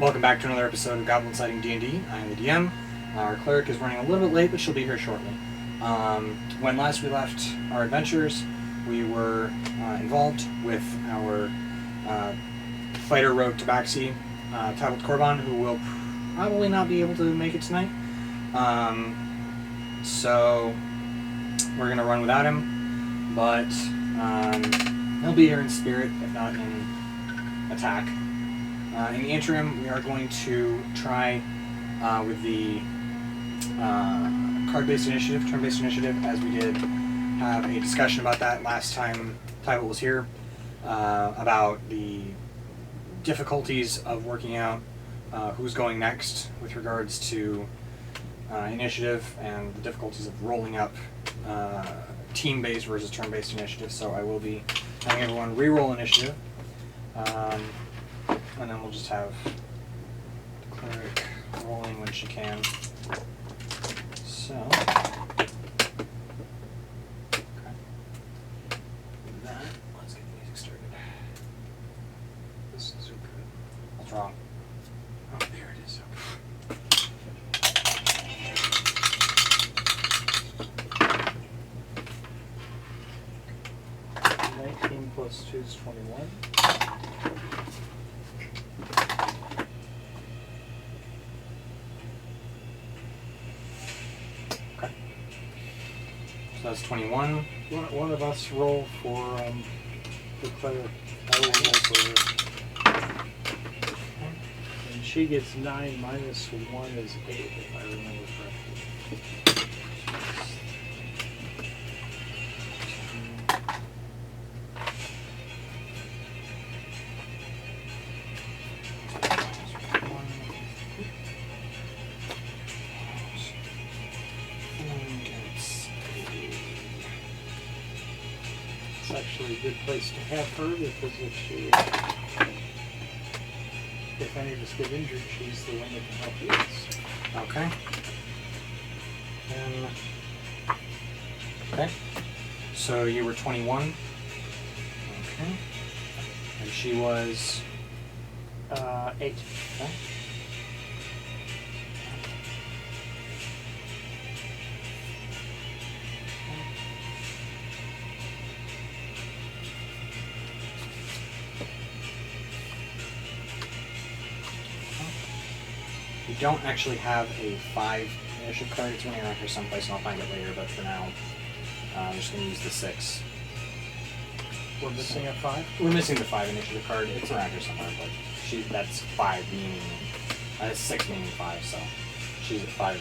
Welcome back to another episode of Goblin-Sighting D&D. I am the DM. Our cleric is running a little bit late, but she'll be here shortly. When last we left our adventures, we were involved with our fighter rogue Tabaxi, titled Korban, who will probably not be able to make it tonight. So we're going to run without him, but he'll be here in spirit, if not in attack. In the interim, we are going to try with the card-based initiative, turn-based initiative, as we did have a discussion about that last time Tybalt was here, about the difficulties of working out who's going next with regards to initiative and the difficulties of rolling up team-based versus turn-based initiative. So I will be having everyone re-roll initiative. And then we'll just have the cleric rolling when she can. So, okay. With that, let's get the music started. This is so good. What's wrong? Oh, there it is. Okay. 19 plus 2 is 21. So that's 21. One of us roll for the cleric. I will roll for her. And she gets 9 minus 1 is 8, if I remember correctly. It's actually a good place to have her because if any of us get injured, she's the one that can help you. Okay. Okay. So you were 21. Okay. And she was 8. okay. We don't actually have a 5 initiative card. It's running around here someplace, and I'll find it later. But for now, I'm just going to use the 6. We're missing a 5? We're missing the 5 initiative card. It's around here somewhere, but that's 5 meaning 6 meaning 5. So she's at 5.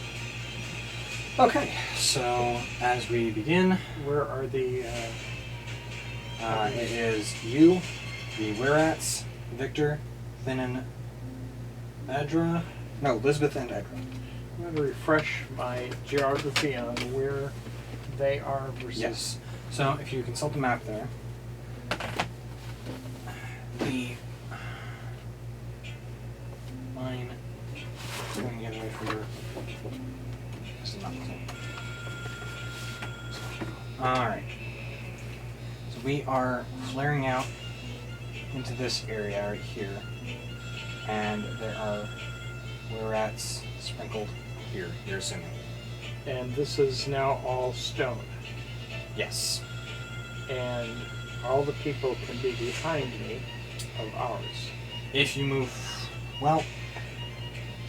Okay. So as we begin, Where are the... it is you, the Werats, Victor, Thinnan, Edra. No, Elizabeth and Edra. I'm going to refresh my geography on where they are versus... Yes. So if you consult the map there, the mine is going to get away from your... This is not the same. Alright. So we are flaring out into this area right here, and there are Werats sprinkled here, you're assuming. And this is now all stone. Yes. And all the people can be behind me of ours. If you move... Well,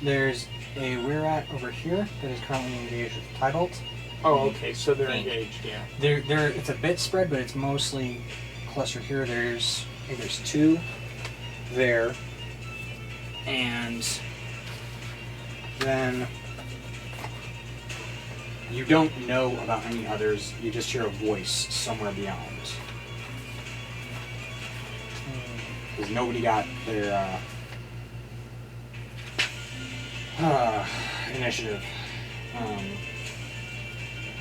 there's a Werat over here that is currently engaged with Tybalt. Oh, okay, so they're engaged, yeah. It's a bit spread, but it's mostly clustered here. There's 2 there, and then you don't know about any others. You just hear a voice somewhere beyond. Because nobody got their initiative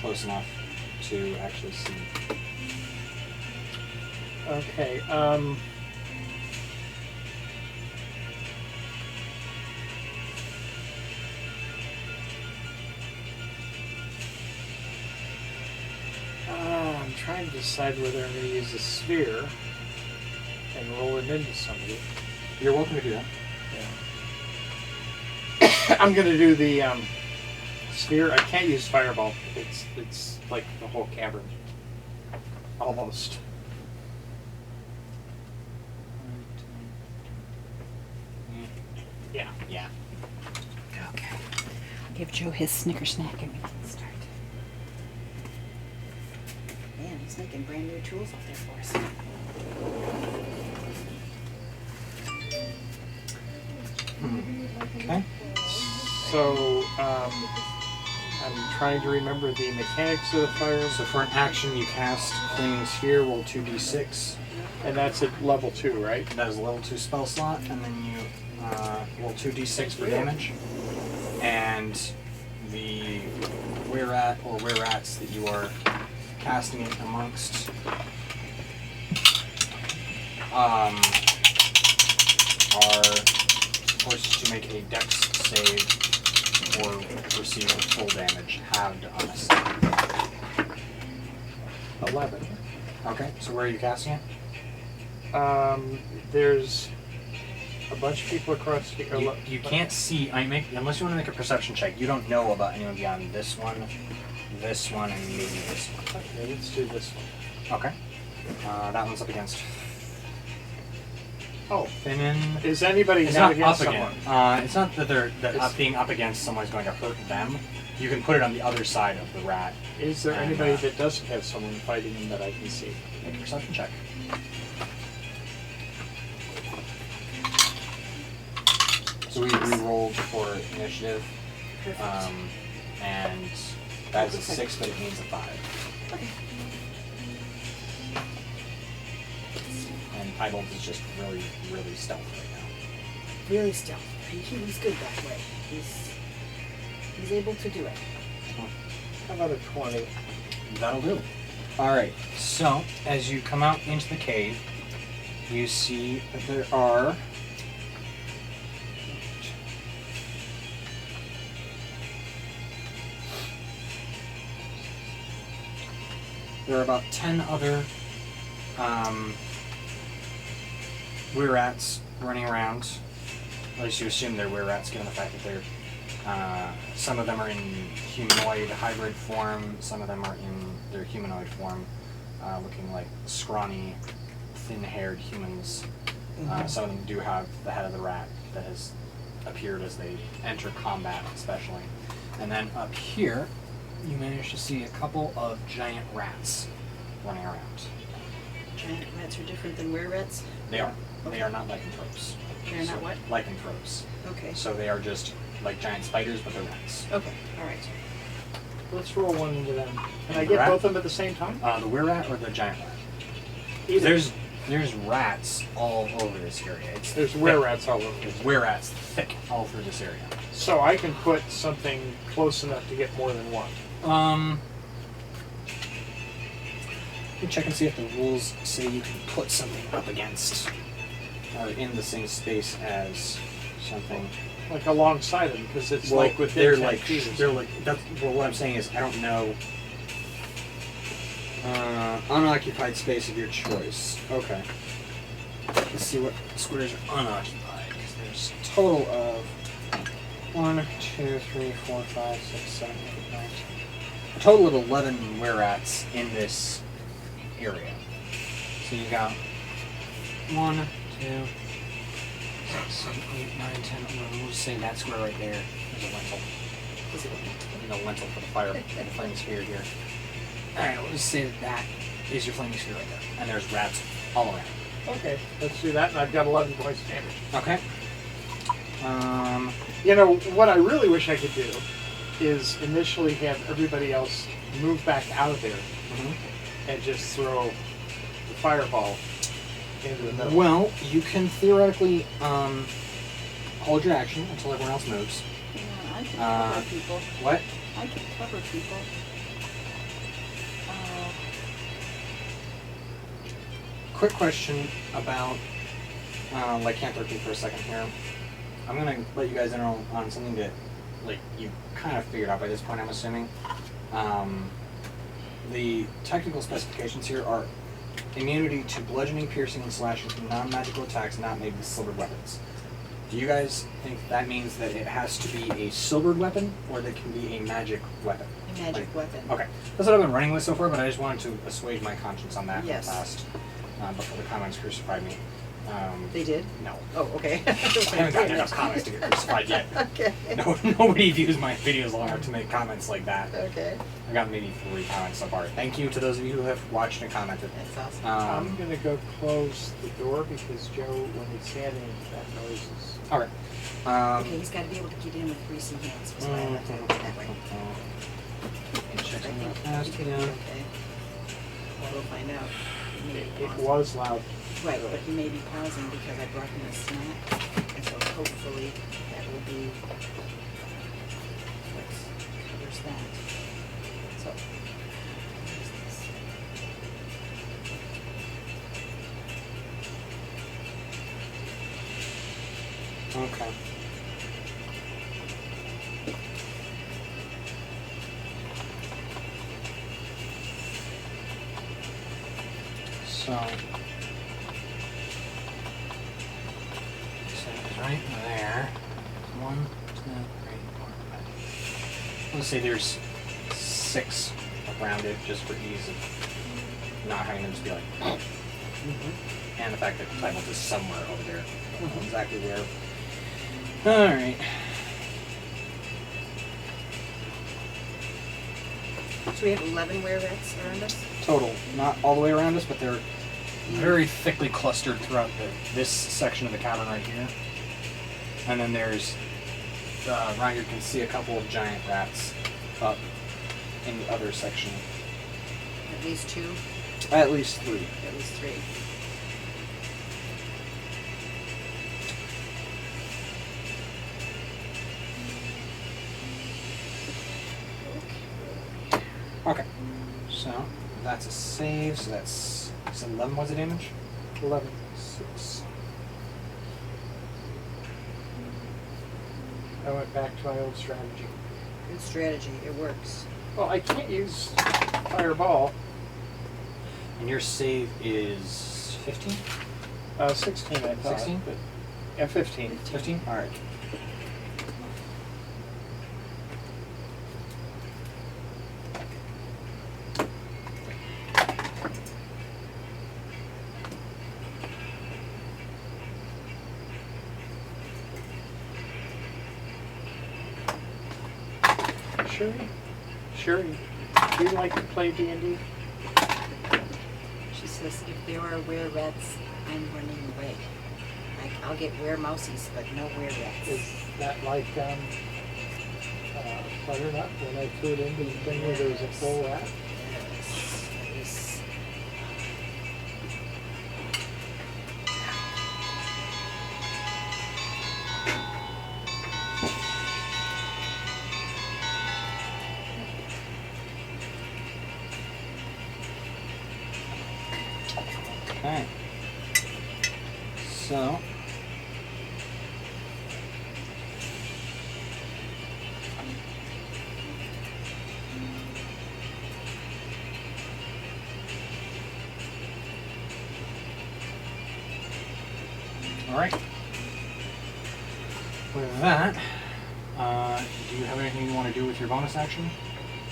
close enough to actually see. Okay, I'm trying to decide whether I'm going to use a sphere and roll it into somebody. You're welcome to do that. Yeah. I'm gonna do the sphere. I can't use fireball. It's like the whole cavern. Almost. Yeah. Yeah. Okay. I'll give Joe his Snicker snack and we can start. Man, he's making brand new tools out there for us. Okay. So I'm trying to remember the mechanics of the fire, So for an action, you cast Flaming Sphere, roll 2d6. and that's at level 2, right? That is a level 2 spell slot, and then you roll 2d6 for damage. And the were-rat or were-rats that you are casting it amongst are forced to make a dex save or receive full damage, halved on a save. 11. Okay, so where are you casting it? There's a bunch of people across here. You can't see, unless you want to make a perception check, you don't know about anyone beyond this one, and maybe this one. Okay, let's do this one. Okay. That one's up against Oh, Finnan. is anybody It's not not against up someone? again. It's not that It's- being up against someone is going to hurt them. You can put it on the other side of the rat. Is there And, anybody that doesn't have someone fighting him that I can see? Make a perception check. So we re-rolled for initiative, Perfect. and that is a Looks like- 6, but it means a 5. Okay. And Piebold is just really, really stealthy right now. Really stealthy. He's good that way. He's able to do it. How about a 20? That'll do. Alright, so as you come out into the cave, you see that there are about 10 other were-rats running around. At least you assume they're were-rats, given the fact that they're some of them are in humanoid hybrid form, some of them are in their humanoid form, looking like scrawny, thin-haired humans. Some of them do have the head of the rat that has appeared as they enter combat, especially. And then up here, you manage to see a couple of giant rats running around. Giant rats are different than were-rats? They are. They Okay. are not lycanthropes. They're not what? Lycanthropes. Okay. So they are just like giant spiders, but they're rats. Okay, alright. Let's roll one into them. Can I The get rat? both of them at the same time? The were-rat or the giant rat? Either. There's rats all over this area. There's thick. were-rats all over. There's were-rats thick all through this area. So I can put something close enough to get more than one. Let me check and see if the rules say you can put something up against or in the same space as something. Like alongside them, because it's Well, like within they're 10 like feet or they're something. like that's well. What I'm saying is I don't know. Unoccupied space of your choice. Okay. Let's see what squares are unoccupied. Because there's a total of 1, 2, 3, 4, 5, 6, 7, 8, 9, 10. A total of 11 were-rats in this area. So you got 1, 2, 6, 7, 8, 9, 10, 11. We'll just say that square right there is a lentil. Is it? The lentil for the fire, the flaming sphere here. Alright, we'll just say that that is your flaming sphere right there. And there's rats all around. Okay, let's do that, and I've got 11 points of damage. Okay. You know, what I really wish I could do is initially have everybody else move back out of there and just throw the fireball into the middle. Well, you can theoretically hold your action until everyone else moves. Yeah, I can Uh, cover people. What? I can cover people. Quick question about lycanthropy for a second here. I'm gonna let you guys in on something that, like, you kind of figured out by this point, I'm assuming. The technical specifications here are immunity to bludgeoning, piercing, and slashing from non-magical attacks not made with silvered weapons. Do you guys think that means that it has to be a silvered weapon, or that it can be a magic weapon? A magic weapon. Okay, that's what I've been running with so far, but I just wanted to assuage my conscience on that Yes. last, before the comments crucified me. They did? No. Oh, okay. I haven't gotten enough comments to get crucified yet. Okay. No, nobody views my videos long enough to make comments like that. Okay. I got maybe 3 comments so far. Thank you to those of you who have watched and commented. That's awesome. I'm gonna go close the door because Joe, when he's standing, that noise is. Alright. Okay, he's got to be able to get in with greasy hands. That's why I left it that way. And check I it think out fast he could be again. okay. Well, we'll find out. He may be It pausing. was loud. Right, but he may be pausing because I brought him a snack, and so hopefully that will be what covers that. So, where's this? Okay. So, it's right there. 1, 2, 3, 4, 5. Let's say there's 6 around it, just for ease of not having them just be like, and the fact that the title is somewhere over there. I don't know exactly where. Alright. So we have 11 were rats around us? Total. Not all the way around us, but they're very thickly clustered throughout this section of the cavern right here. And then there's, around here you can see a couple of giant rats up in the other section. At least 2? At least 3. At least 3. Okay. So, that's a save, so that's 11 was the damage? 11. 6. I went back to my old strategy. Good strategy. It works. Well, I can't use fireball. And your save is 15? 16, I thought. 16? But, yeah, 15. 15? Alright. Sherry, do you like to play D&D? She says, if there are were rats, I'm running away. I'll get were mousies, but no were rats. Is that like butternut when I threw it into the thing where there was a full rat? Yes. Yes. Okay. So. Alright. With that, do you have anything you want to do with your bonus action?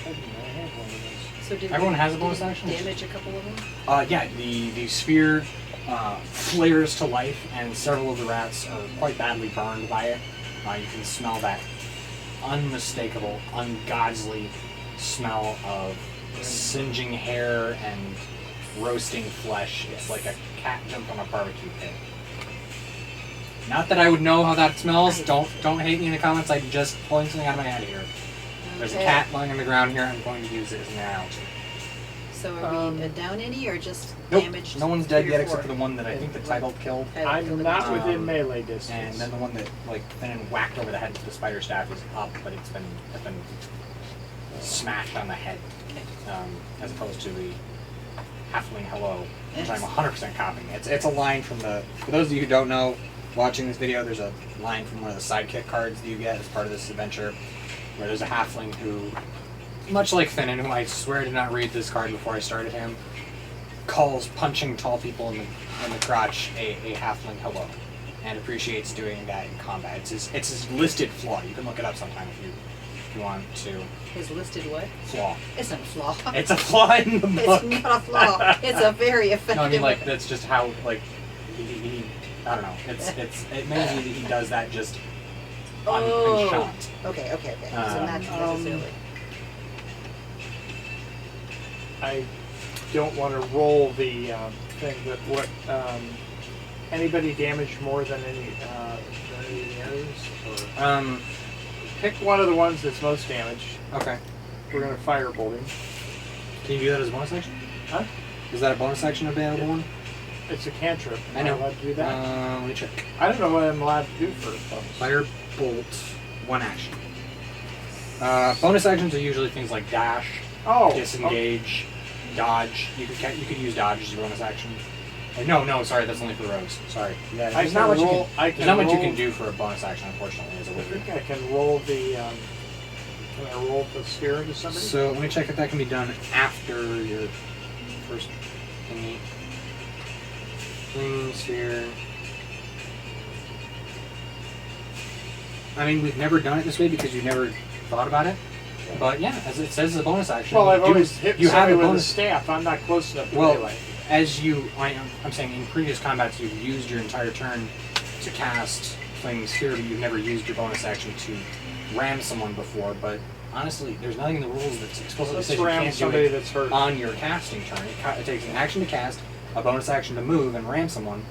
I didn't know I had one of those. So did Everyone we- has a did bonus we action? Damage a couple of them? Yeah, the sphere flares to life, and several of the rats are quite badly burned by it. You can smell that unmistakable, ungodly smell of singeing hair and roasting flesh. It's like a cat jumped on a barbecue pit. Not that I would know how that smells. Don't hate me in the comments. I'm just pulling something out of my head here. There's a Okay. cat lying on the ground here. I'm going to use it as an analogy. So are we down any or just Nope. damaged? No one's dead 3 or yet except 4? for the one that I think the title killed. I'm not within Um, melee distance. And then the one that then whacked over the head with the spider staff is up, but it's been smashed on the head, as opposed to the halfling hello, which I'm 100% copying. It's a line from the. For those of you who don't know, watching this video, there's a line from one of the sidekick cards that you get as part of this adventure, where there's a halfling who, much like Finnan, whom I swear did not read this card before I started calls punching tall people in the crotch a halfling hello. and appreciates doing that in combat. It's his listed flaw. You can look it up sometime if you want to. His listed what? Flaw. It's not a flaw. It's a flaw in the book. It's not a flaw. It's a very effective. No, I mean like that's just how like he I don't know. It may be that he does that just on shot. Okay. So not necessarily. I don't want to roll the thing, but what anybody damaged more than any of the others? Or pick one of the ones that's most damaged. Okay. We're gonna firebolt him. Can you do that as a bonus action? Huh? Is that a bonus action available one? It's a cantrip. I know. Am I allowed to do that? Let me check. I don't know what I'm allowed to do for a bonus. Firebolt, one action. Bonus actions are usually things like dash, disengage, dodge. You could use dodge as your bonus action. No, sorry, that's only for rogues. Sorry. Yeah, there's not much you can do for a bonus action, unfortunately, as a I wizard. think I can roll the. Can I roll the sphere into somebody? So let me check if that can be done after your first thingy. Things here. I mean, we've never done it this way because you've never thought about it. But yeah, as it says, as a bonus action. Well, I've always hit you have somebody a with a bonus staff. I'm not close enough to Well, melee. I'm saying in previous combats, you've used your entire turn to cast things here, but you've never used your bonus action to ram someone before. But honestly, there's nothing in the rules that explicitly Let's says you ram can't do somebody it that's hurt. on your casting turn. It takes an action to cast, a bonus action to move and ram someone.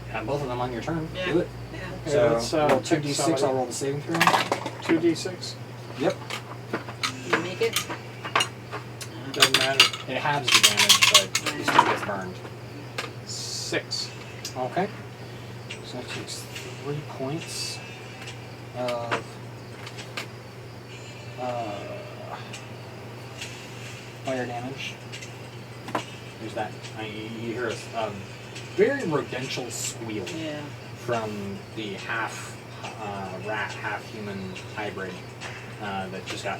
Have both of them on your turn. Yeah. Do it. Yeah. Okay, So let's, roll pick 2d6. somebody. I'll roll the saving throw. 2d6. Yep. You make it. Doesn't matter. It halves the damage, but it still gets burned. 6. Okay. So that takes 3 points of fire damage. There's that. You hear a very rodential squeal Yeah. from the half rat, half human hybrid that just got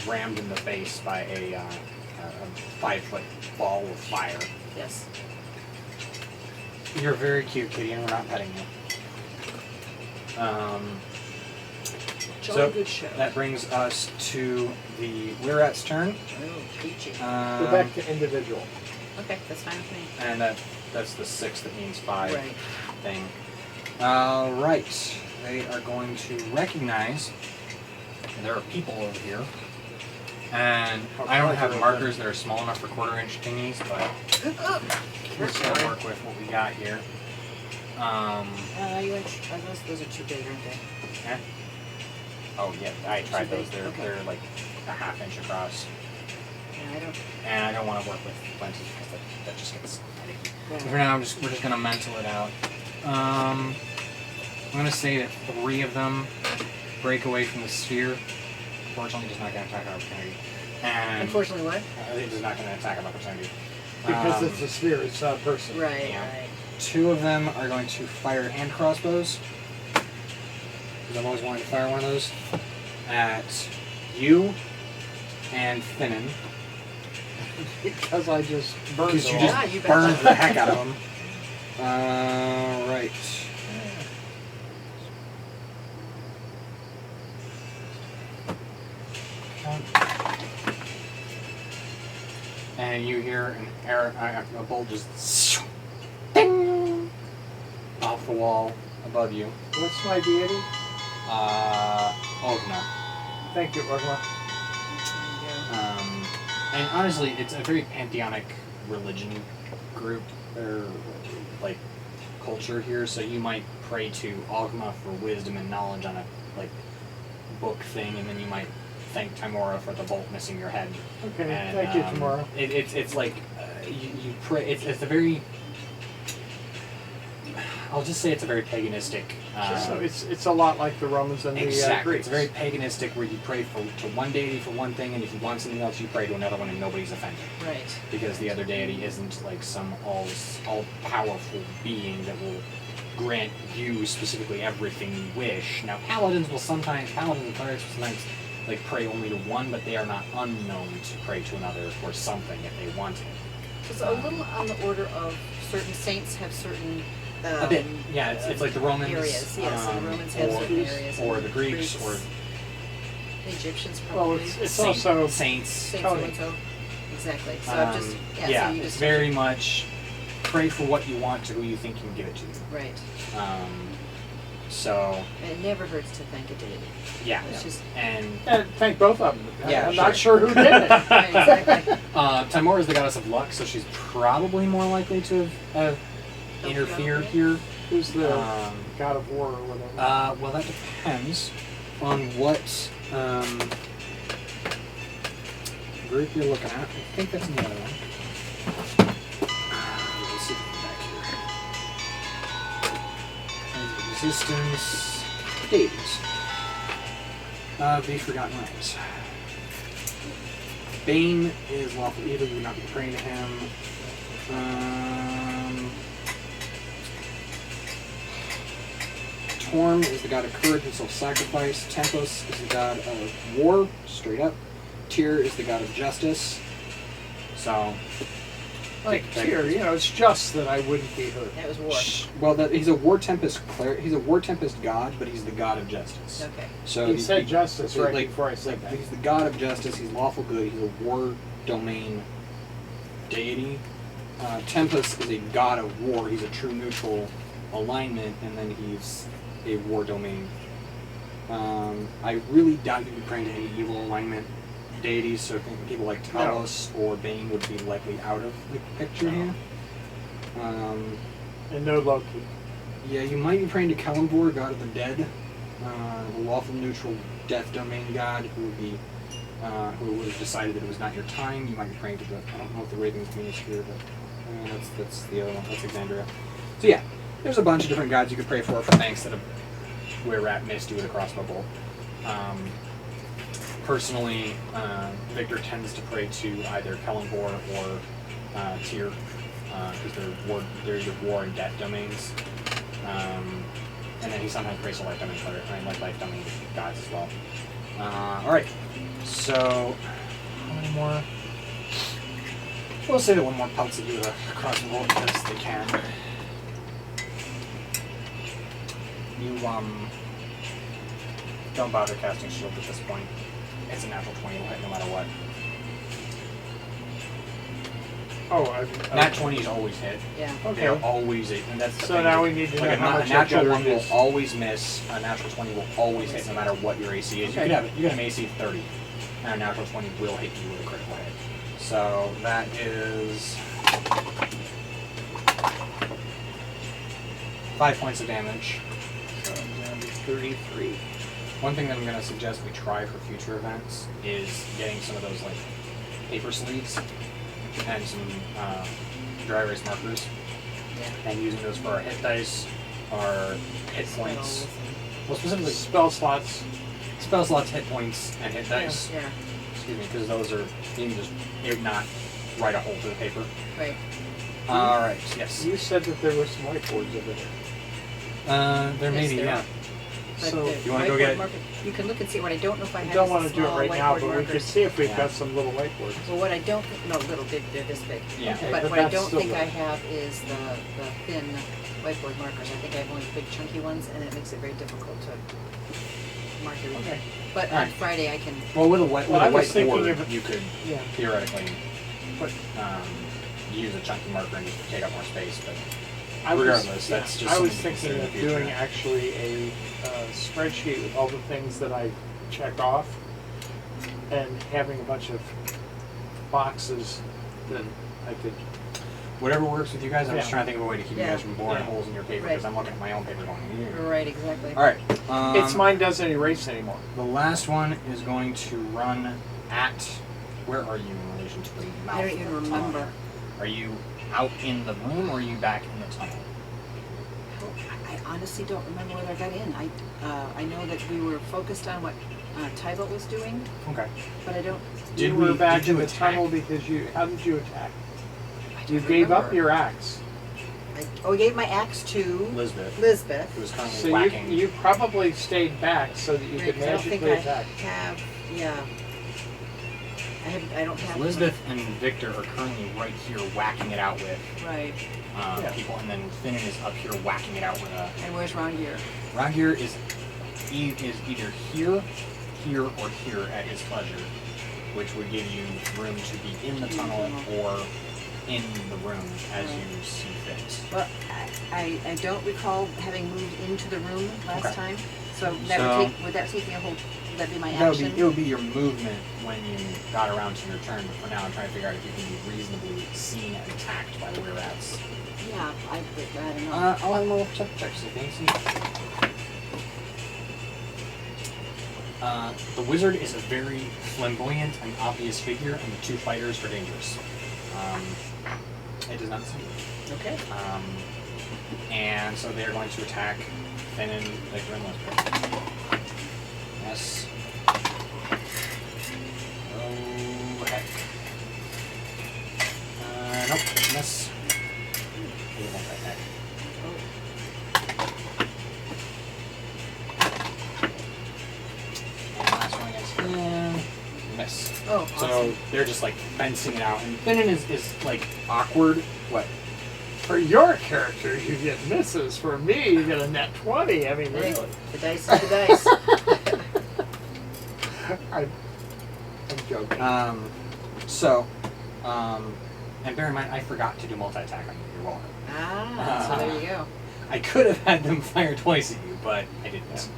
rammed in the face by a 5-foot ball of fire. Yes. You're very cute, Kitty, and we're not petting you. Jolly So good show. that brings us to the Wirat's turn. Oh, peachy. Go back to individual. Okay, that's fine with me. And that's the 6 that means 5 Right. thing. Right. They are going to recognize there are people over here. And I don't have markers that are small enough for quarter-inch thingies, but we're just going to work with what we got here. Those are too big, aren't they? Yeah. Oh, yeah, I tried Too those. big? Okay. They're like a half-inch across. Yeah, I don't. And I don't want to work with lenses because that just gets headache. Yeah. For now, we're just gonna mental it out. I'm gonna say that 3 of them break away from the sphere. Unfortunately, just not gonna attack of opportunity. And Unfortunately, what? it is not gonna attack of opportunity. Because it's a sphere, it's not a person. Right, Yeah. right. 2 of them are going to fire hand crossbows. Because I've always wanted to fire one of those at you and Finnan. Because I just burned Because you them just all. you bet. burned the heck out of them. Right. And you hear an arrow, a bolt just ding, off the wall above you. What's my deity? Ogna. Thank you, Orgma. And honestly, it's a very pantheonic religion group, or like culture here. So you might pray to Ogma for wisdom and knowledge on a like book thing, and then you might thank Timora for the bolt missing your head. Okay, And, thank you, tomorrow. It's like you pray. It's a very. I'll just say it's a very paganistic. So it's a lot like the Romans and Exactly. the It's Greeks. very paganistic where you pray to one deity for one thing, and if you want something else, you pray to another one, and nobody's offended. Right. Because the other deity isn't like some all-powerful being that will grant you specifically everything you wish. Now, paladins and clerics will sometimes like pray only to one, but they are not unknown to pray to another for something if they want it. It's a little on the order of certain saints have certain A bit, yeah. It's like the Romans, areas. Yes, and the Romans had or, certain areas. or and the Greeks, or the Egyptians Well, probably. it's also saints. Saints Tony. so-and-so. Exactly. So I'm just yeah, So you it's just very much pray for what you want to who you think can give it to you. right. So It never hurts to thank a deity. yeah, It's just and thank both of them. Yeah, I'm sure. not sure who did it. right, exactly. Timora is the goddess of luck, so she's probably more likely to have interfered here. Who's the Um, god of war or whatever? Well, that depends on what group you're looking at. I think that's in the other one. Let's see if it's back here. Resistance deities of the Forgotten Realms. Bane is lawful evil. You would not be praying to him. Torm is the god of courage and self-sacrifice. Tempos is the god of war, straight up. Tyr is the god of justice. So, Like take- here, it's just that I wouldn't be hurt. That was war. well, he's a war tempest he's a war tempest god, but he's the god of justice. Okay. So You said justice right like, before I said that. He's the god of justice. He's lawful good. He's a war domain deity. Tempest is a god of war. He's a true neutral alignment, and then he's a war domain. I really doubt you'd be praying to any evil alignment deities, so people like Talos or Bane would be likely out of the picture here. And no Loki. Yeah, you might be praying to Kalimvor, god of the dead, the lawful neutral death domain god, who would be who would have decided that it was not your time. You might be praying to the I don't know if the Raven Queen is here, but that's the other one. That's Exandria. So yeah, there's a bunch of different gods you could pray for thanks that a were-rat missed you with a crossbow bolt. Personally, Victor tends to pray to either Kalimvor or Tyr, because they're either war and death domains. And then he sometimes prays to life domain life domain gods as well. Alright, so how many more? We'll say that one more pelts at you with a crossbow bolt because they can. You don't bother casting shield at this point. It's a natural 20, will hit no matter what. Oh, Nat 20s always hit. Yeah. Okay. They're always and that's the So thing. now we need to like know how a much natural I've got 1 to will miss. always miss. A natural 20 will always hit no matter what your AC is. Okay. You could have an AC of 30, and a natural 20 will hit you with a critical hit. So that is 5 points of damage. So I'm down to 33. One thing that I'm going to suggest we try for future events is getting some of those like paper sleeves and some dry erase markers, Yeah. and using those for our hit dice, our hit points. Spells Well, specifically Spell slots. spell slots, hit points, and hit dice. Yeah. Excuse me, because those are you can just not write a hole through the paper. Right. All right. Yes. You said that there were some whiteboards over there. There may Yes, be. there Yeah. are. But So the you wanna go whiteboard get it? marker- you can look and see what I don't know if I I have. don't is want the to do it small right now, whiteboard but we could markers. see if we've Yeah. got some little whiteboards. Well, what I don't no little big, they're this big. Yeah. Okay, But but what I that's don't still think I good. have is the thin whiteboard markers. I think I have only the big chunky ones, and it makes it very difficult to mark everything. Okay. But All on right. Friday I can. Well, with a Well, I was thinking whiteboard, of it- you could Yeah. theoretically put use a chunky marker and just take up more space, but I was- regardless, that's just I was something to consider thinking in the of doing future. actually a spreadsheet with all the things that I check off and having a bunch of boxes that I could. Whatever works with you guys. I'm just Yeah. trying to think of a way to keep you Yeah. guys from boring Yeah. holes in your paper Right. because I'm looking at my own paper going. "Ew." Right, exactly. All right. It's mine doesn't erase anymore. The last one is going to run at. Where are you in relation to the mouth? I don't even of the tunnel? remember. Are you out in the room or are you back in the tunnel? I honestly don't remember whether I got in. I know that we were focused on what Tybalt was doing, Okay. but I don't. Did you were we- back did you in the attack? tunnel because you. How did you attack? I You don't gave up remember. your axe. I gave my axe to Elizabeth, Lisbeth. who was currently So whacking. you probably stayed back so that you Right, could 'cause I don't think magically I attack. have. Yeah. I don't have. Elizabeth and Victor are currently right here whacking it out with Right. people, and then Finn is up here whacking it out with a. And where's Rongear? Rongear is either here, or here at his pleasure, which would give you room to be in the tunnel or in the room as you see fit. Well, I don't recall having moved into the room last Okay. time, so that would that take me a whole? Would that be my action? It would be your movement when you got around to your turn, but for now I'm trying to figure out if you can be reasonably seen and attacked by were rats. Yeah, I don't know. I'll have a little check, so fancy. The wizard is a very flamboyant and obvious figure, and the two fighters are dangerous. It does not see you. Okay. And so they're going to attack Finn and Victor and Elizabeth. Yes. Oh, heck. Nope, miss. They won't attack. And last one against Finn. Miss. Oh, So awesome. they're just like fencing it out, and Finn is like awkward. What? For your character, you get misses. For me, you get a net 20. I mean, Hey, really. the dice are the dice. I'm joking. And bear in mind, I forgot to do multi-attack on you. You're welcome. So there you go. I could have had them fire twice at you, but I didn't. Yes.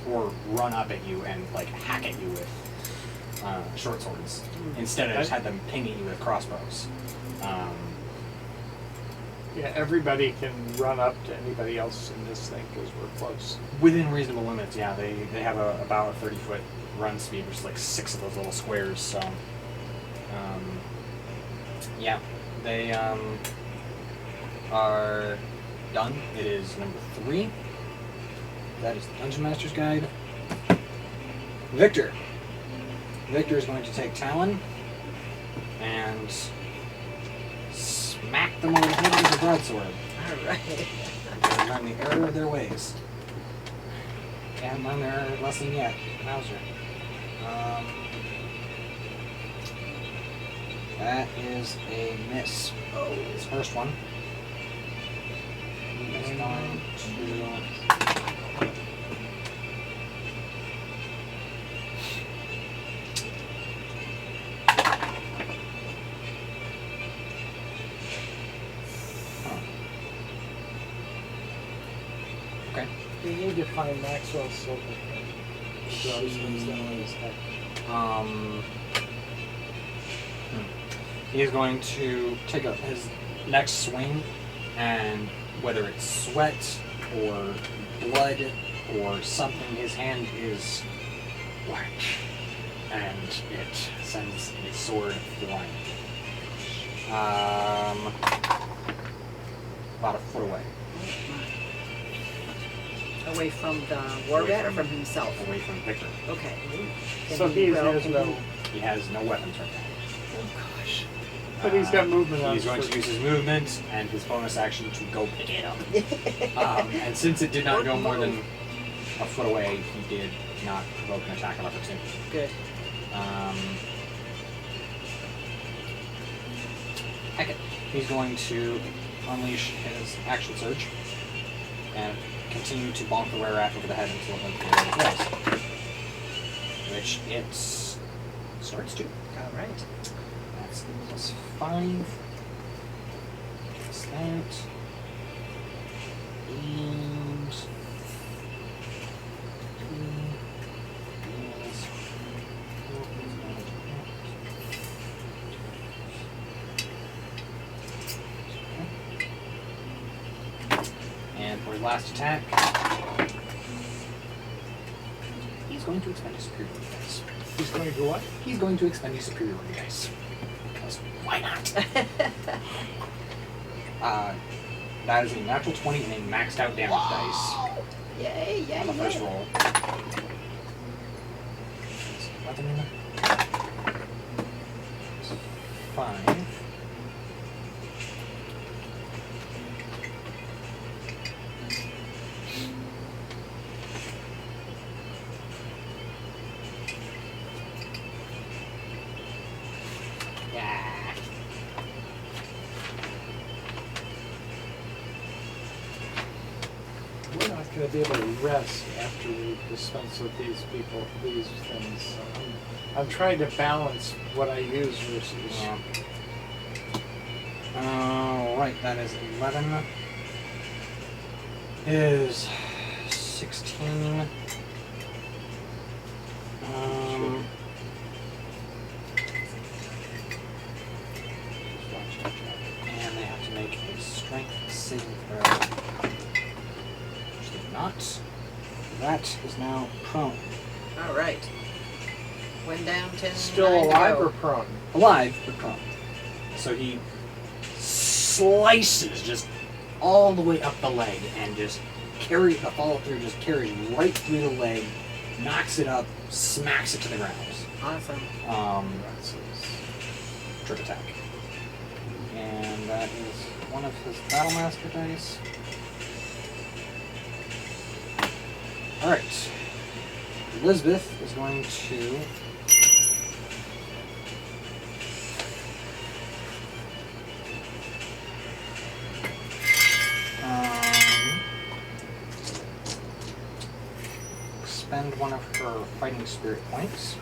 Or run up at you and like hack at you with short swords. Instead, I just had them ping at you with crossbows. Yeah, everybody can run up to anybody else in this thing because we're close. Within reasonable limits, yeah. They have about a 30-foot run speed, which is like 6 of those little squares. So, yeah, they are done. It is number 3. That is the Dungeon Master's Guide. Victor. Victor is going to take Talon and smack them over the head with a broadsword. All right. They learn the error of their ways. They haven't learned their lesson yet. Mauser. That is a miss. Oh, his first one. He's going to. Okay. You need to find Maxwell's silver. He draws things down on his head. He's going to take up his next swing, and whether it's sweat or blood or something, his hand is black, and it sends a sword flying. About a foot away. Away from the war rat or from himself? Away from Victor. Okay. So he has can no. He has no weapons right now. Oh gosh. But he's got movement on He's his going to foot. use his movement and his bonus action to go pick it up. And since it did not go more than a foot away, he did not provoke an attack of opportunity. Good. Heck it. He's going to unleash his action surge and continue to bonk the were rat over the head until it twice. Which it starts to. All right. That's plus 5. That's that. And 3. And for his last attack, he's going to expend his superiority dice. He's going to do what? He's going to expend his superiority dice. Because why not? That is a natural 20 and a maxed out damage dice Yay, yay, on the first yay. roll. Weapon in there. 5. be able to rest after we dispense with these people, these things. So I'm trying to balance what I use versus. Right, that is 11. Is 16. And they have to make a strength saving throw. Which they not. That is now prone. All right. One down, 10. Still 9 to alive go. or prone? Alive, but prone. So he slices just all the way up the leg and just carries the follow through, just carries right through the leg, knocks it up, smacks it to the ground. Awesome. That's Trip attack. And that is one of his Battlemaster dice. Alright. Elizabeth is going to spend one of her fighting spirit points.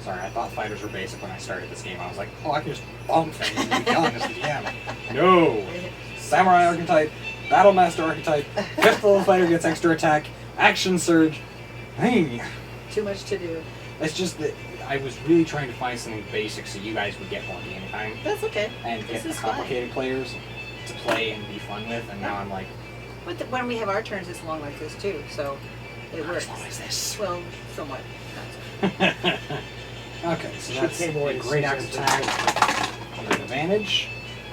Sorry, I thought fighters were basic when I started this game. I was like, oh, I can just bonk things and be done as the DM. No! Samurai archetype, Battlemaster archetype, 5th level fighter gets extra attack, action surge. Hey! Too much to do. It's just that I was really trying to find something basic so you guys would get more game time That's okay. and This get the is fine. complicated players to play and be fun with, and now I'm like, But when we have our turns, it's long like this too, so it not works. as long as this. Well, somewhat. Okay, so She that's came a away great axe seasoned. attack with advantage.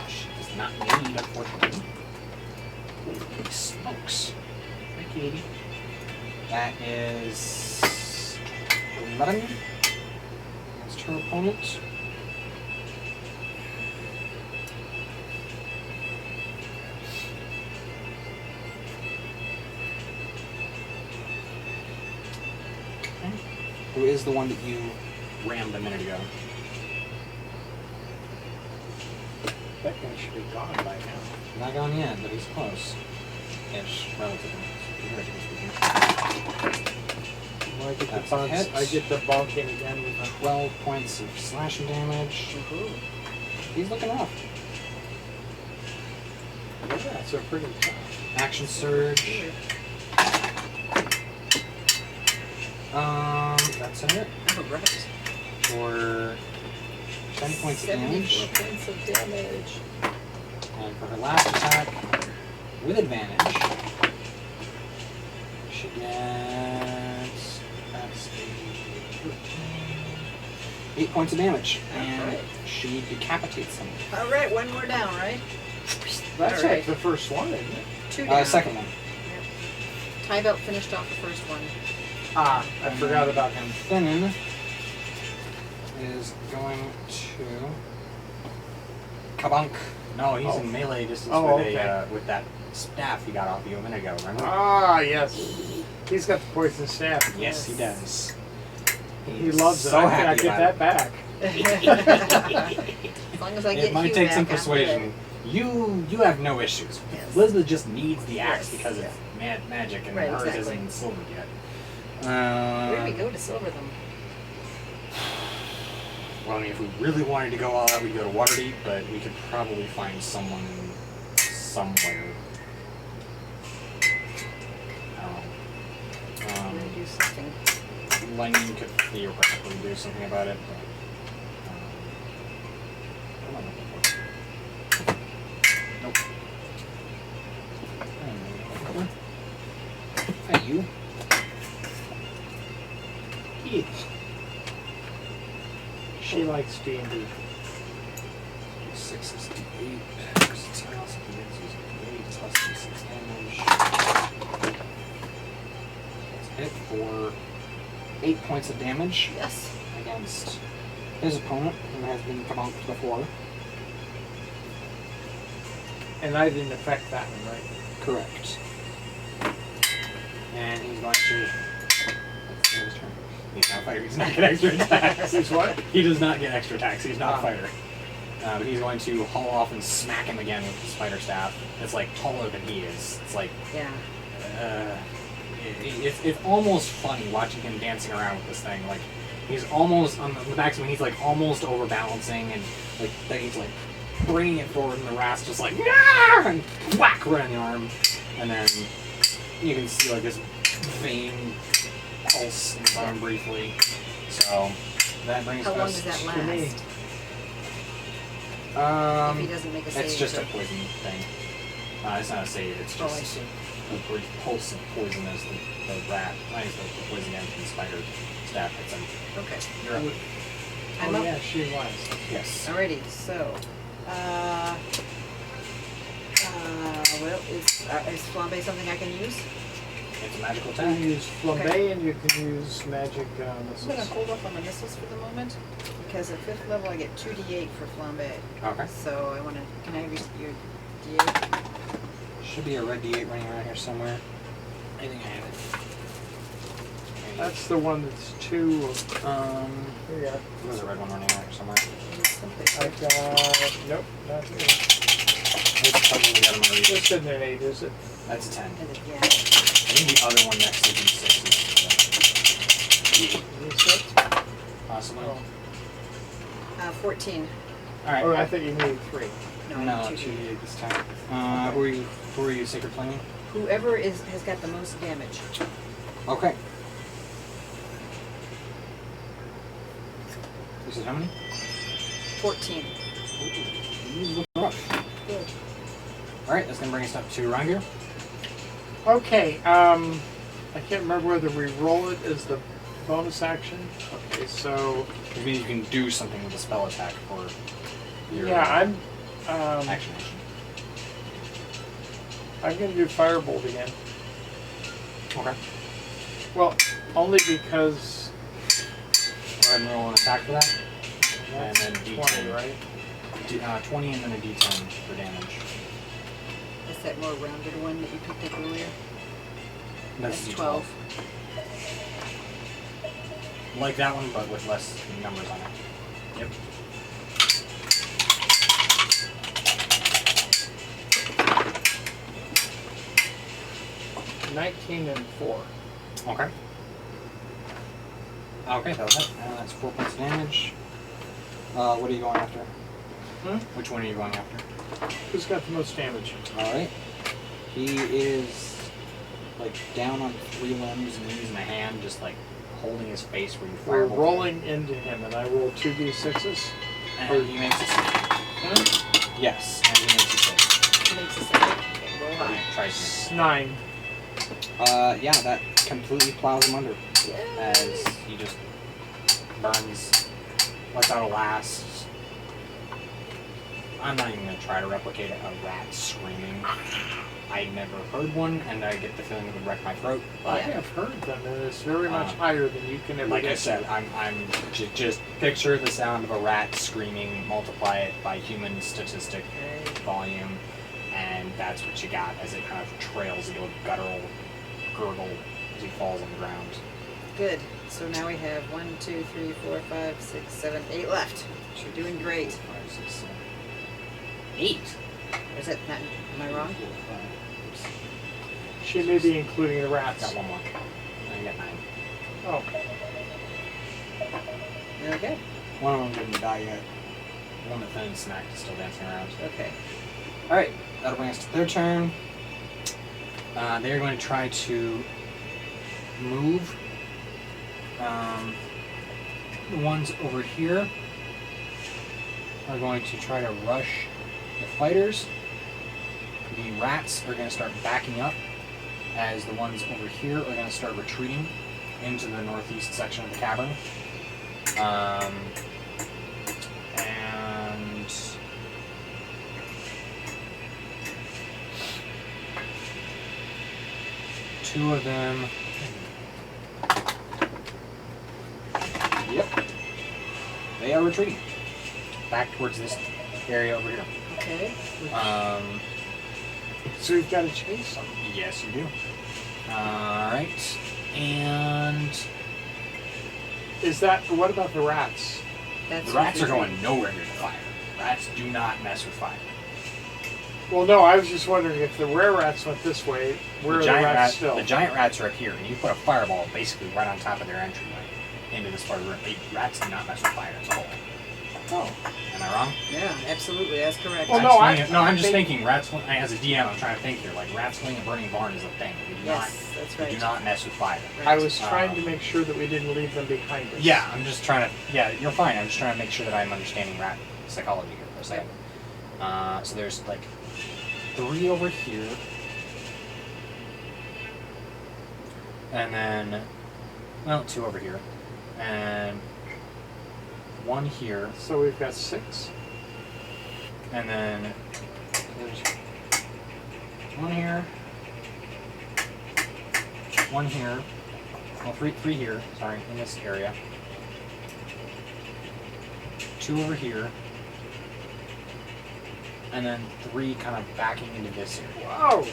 She does not need, unfortunately. Holy smokes. Thank you, lady. That is 11 against her opponent. Okay. Who is the one that you rammed a minute ago? That guy should be gone by now. Not gone yet, but he's close. Ish, relatively. Comparatively speaking. Well, I get That's the a bonk. hit. I get the bonking again with a 12 points of slashing damage. Ooh. He's looking rough. yeah, so pretty tough. Action surge. Weird. That's it. Oh, right. For 10 points of damage. 74 points of damage. And for her last attack, with advantage, she gets, that's 8 points of damage. And Alright. she decapitates him. All right, one more down, right? That's All like right. the first one, isn't it? 2 down. Second one. Yep. Tie belt finished off the first one. Ah, I forgot about him. Finnan is going to kabunk. No, he's in melee distance Oh, with okay. with that staff he got off you a minute ago. Remember? Ah, yes. He's got the poison staff. Yes, he does. He loves it. So I think I happy get about that back. As long as I get It might Hugh take back, some I'm persuasion. You have no issues. Yes. Elizabeth just needs the axe Yes. because it's magic, and Right, hers exactly. isn't silvered yet. good. Where do we go to silver them? Well, I mean, if we really wanted to go all out, we'd go to Waterdeep, but we could probably find someone somewhere. I don't We're know. gonna do something. Lightning could theoretically do something about it, but what am I looking for? Nope. Hey, you. Keith. She likes D&D. 6 is the 8. Versatile, so he gets using the 8 plus the 6 damage. That's hit for 8 points of damage Yes. against his opponent, who has been kabonked before. And I didn't affect that one, right? Correct. And he's going to. That's the end of his turn. He's not a fighter. He does not get extra attacks. He's what? He does not get extra attacks. He's not a fighter. But he's going to haul off and smack him again with the spider staff. It's like taller than he is. It's like Yeah. it's almost funny watching him dancing around with this thing. Like he's almost on the maximum. He's like almost overbalancing, and like then he's like bringing it forward, and the rat's just like nah! And whack right in the arm, and then you can see like this vein pulse in his arm briefly. So that brings How us long does that to me. last? If he doesn't make a save. It's just a or- poison thing. It's not a save. It's Oh, I just see. a brief pulse of poison as the rat, minus the poison again from the spider staff hits him. Okay. You're up. I'm Oh up. yeah, she was. Yes. Alrighty, so, well, is flambe something I can use? It's a magical You attack. can use flambe Okay. and you can use magic I'm gonna missiles. hold off on the missiles for the moment, because at 5th level I get 2d8 for flambe. Okay. So I wanna, can I read your d8? Should be a red D8 running around here somewhere. I think I have it. That's the one that's two. Here you are. There's a red one running around here somewhere. Someplace. I got. Nope, not here. It's probably the other one. This isn't an 8, is it? That's a 10. Yeah. I think the other one next to D6 is D6? possibly. Oh. 14. Alright. Oh, I thought you needed 3. No, No, 2d8. 2D8 this time. Who are you, Sacred Flame? Whoever has got the most damage. Okay. This is how many? 14. Rough. Good. Alright, that's gonna bring us up to Rangir. Okay, I can't remember whether we roll it as the bonus action. Okay, so Which means you can do something with a spell attack for your yeah, action. I'm gonna do firebolt again. Okay. Well, only because Go ahead and roll an attack for that. And that's then D10. 20, right? 20 and then a D10 for damage. That's that more rounded one that you picked up earlier. That's That's D12. 12. Like that one, but with less numbers on it. Yep. And 4. Okay. Okay, that was it. That's 4 points of damage. What are you going after? Which one are you going after? Who's got the most damage? Alright. He is like down on 3 limbs and using a hand, just like holding his face where you We're fire. rolling into him, and I roll 2d6s. And he makes a save. Yes, and he makes a save. It makes a save. Okay, roll high. Alright, tries to 9. yeah, that completely plows him under as he just burns, lets out a last. I'm not even going to try to replicate a rat screaming. I never heard one, and I get the feeling it would wreck my throat. I But have heard them, and it's very much higher than you can ever like get. I said, I'm just picture the sound of a rat screaming, multiply it by human statistic volume, and that's what you got as it kind of trails into a guttural gurgle as he falls on the ground. Good. So now we have 1, 2, 3, 4, 5, 6, 7, 8 left. You're doing great. 5, 6, 7, 8. Is that not? Am I wrong? 4, 5, 6. She may be including the rats. Got one more. I got 9. Oh, Okay. One of them didn't die yet. The one that finished smacked is still dancing around. Okay. Alright, that'll bring us to their turn. They're going to try to move. The ones over here are going to try to rush the fighters. The rats are going to start backing up as the ones over here are going to start retreating into the northeast section of the cavern. And two of them. Yep. They are retreating back towards this area over here. Okay. so we've got to chase them. Yes, you do. Alright. And Is that, what about the rats? That's the rats are what we going nowhere near the fire. Rats do not mess with fire. Well, no, I was just wondering if the were-rats went this way, where are the rats still? The giant rats are up here, and you put a fireball basically right on top of their entryway into this part of the room. Rats do not mess with fire as a whole. Oh. Am I wrong? Yeah, absolutely. That's correct. Well, no, I'm just thinking rats. As a DM, I'm trying to think here. Like rats fleeing a burning barn is a thing. Yes, that's right. They do not mess with fire. I was trying to make sure that we didn't leave them behind us. Yeah, I'm just trying to. Yeah, you're fine. I'm just trying to make sure that I'm understanding rat psychology here for a second. So there's like 3 over here, and then 2 over here, and 1 here. So we've got 6. And then there's 1 here, 1 here, well, 3 here, sorry, in this area. 2 over here, and then 3 kind of backing into this area. Whoa!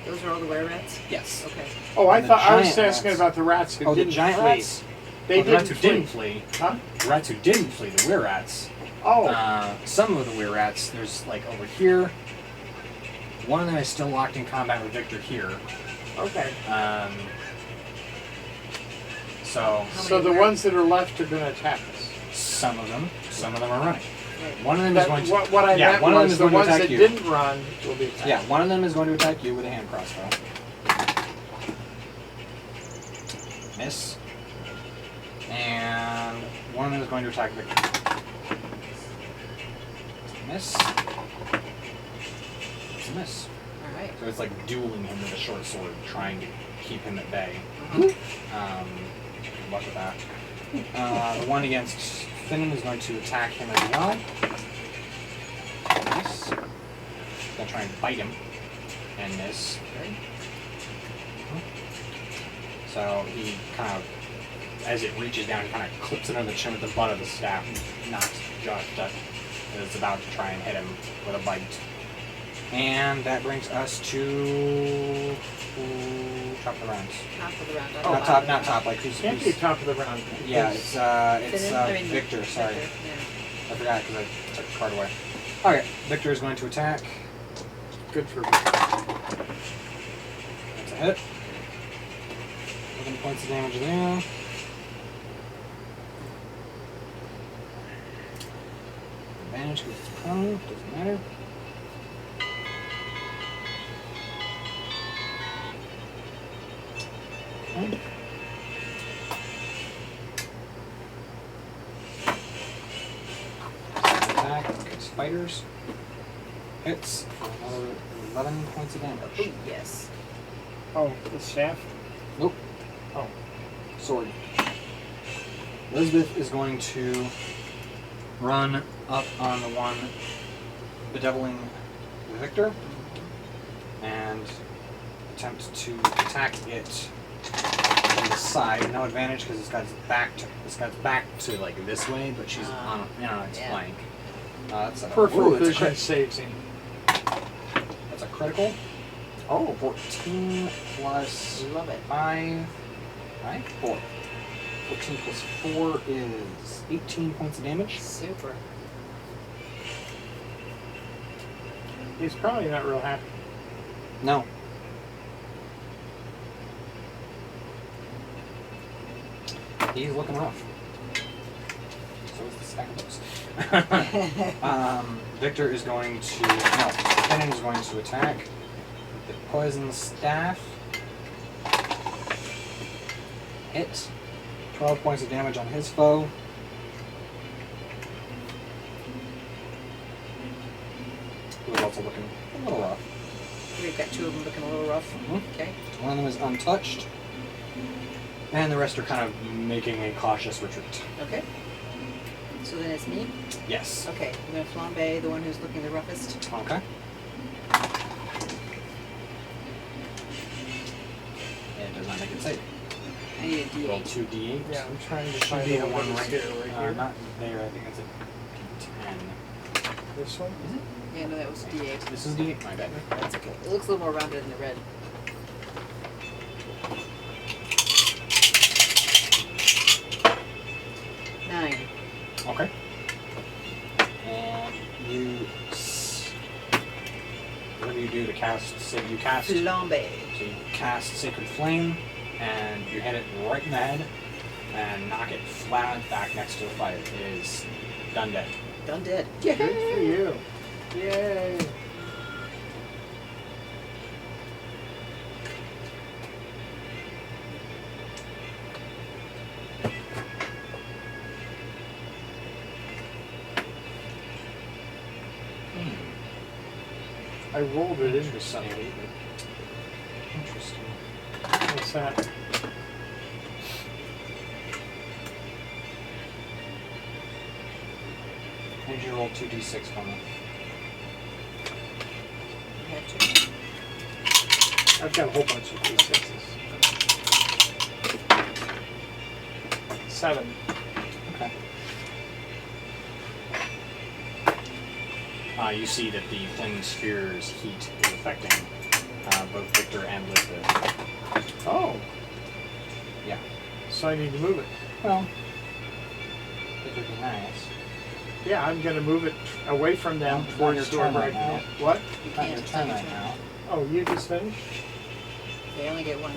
Those are all the were-rats? Yes. Okay. Oh, I And thought I was giant asking rats. about the rats who Oh, the didn't giant flee. rats? They the rats didn't who didn't flee. Huh? The rats who didn't flee, the were-rats. Oh. Some of the were-rats, there's like over here. One of them is still locked in combat with Victor here. Okay. So the ones that are left are going to attack us. Some of them are running. Right. One of them is going to. What I meant one of them was is the going to ones attack that you. didn't run will be attacked. Yeah, one of them is going to attack you with a hand crossbow. Miss. And one of them is going to attack Victor. Miss. It's a miss. All right. So it's like dueling him with a short sword, trying to keep him at bay. Uh-huh. Good luck with that. The one against Finnan is going to attack him as well. Miss. Gonna try and bite him. And miss. Okay. So he kind of, as it reaches down, he kind of clips it on the chin with the butt of the staff and knocks Josh shut as it's about to try and hit him with a bite. And that brings us to top of the rounds. Top of the round. Not top, like who's... Can't be top of the round. Yeah, it's Victor, sorry. Victor, yeah. I forgot because I took the card away. Okay, Victor is going to attack. Good for me. That's a hit. 11 points of damage there. Advantage because it's prone, doesn't matter. Okay. Attack, spiders. Hits for another 11 points of damage. Oh, yes. Oh, the staff? Nope. Oh. Sword. Elizabeth is going to run up on the one bedeviling Victor and attempt to attack it from the side. No advantage because it's got its back to like this way, but she's on its yeah. flank. That's a Peripheral it's a vision crit. saves him. That's a critical. Oh. 14 plus Love it. 5. 4. 14 plus 4 is 18 points of damage. Super. He's probably not real happy. No. He's looking rough. So is the stack of those. Victor is going to... No, Kenan is going to attack the poison staff. Hit. 12 points of damage on his foe. Who's also looking a little rough. We've got 2 of them looking a little rough. Mhm. Okay. One of them is untouched. And the rest are kind of making a cautious retreat. Okay. So then it's me? Yes. Okay. I'm going to flambe the one who's looking the roughest. Okay. It does not make it safe. I need a Roll D8. 2d8. Yeah, I'm trying to Should find be the the one right right here. Not there. I think it's a d10. This one? Is it? Yeah, no, that was a D8. This is d8. My bad. That's okay. It looks a little more rounded than the red. Nine. Okay. do to cast? You cast. Flambe. So you cast Sacred Flame, and you hit it right in the head, and knock it flat back next to the fire. It is done dead. Done dead. Good for you. Yay. I rolled it into something. Interesting. What's that? I need you to roll 2d6 for me. You have to. I've got a whole bunch of D6s. 7. Okay. You see that the flaming sphere's heat is affecting both Victor and Elizabeth. Oh, Yeah. so I need to move it. Well, it would be nice. Yeah, I'm going to move it away from them Not towards your the door turn right right now. now. What? You Not can't. your It's turn not right your turn. now. Oh, you just finished? They only get one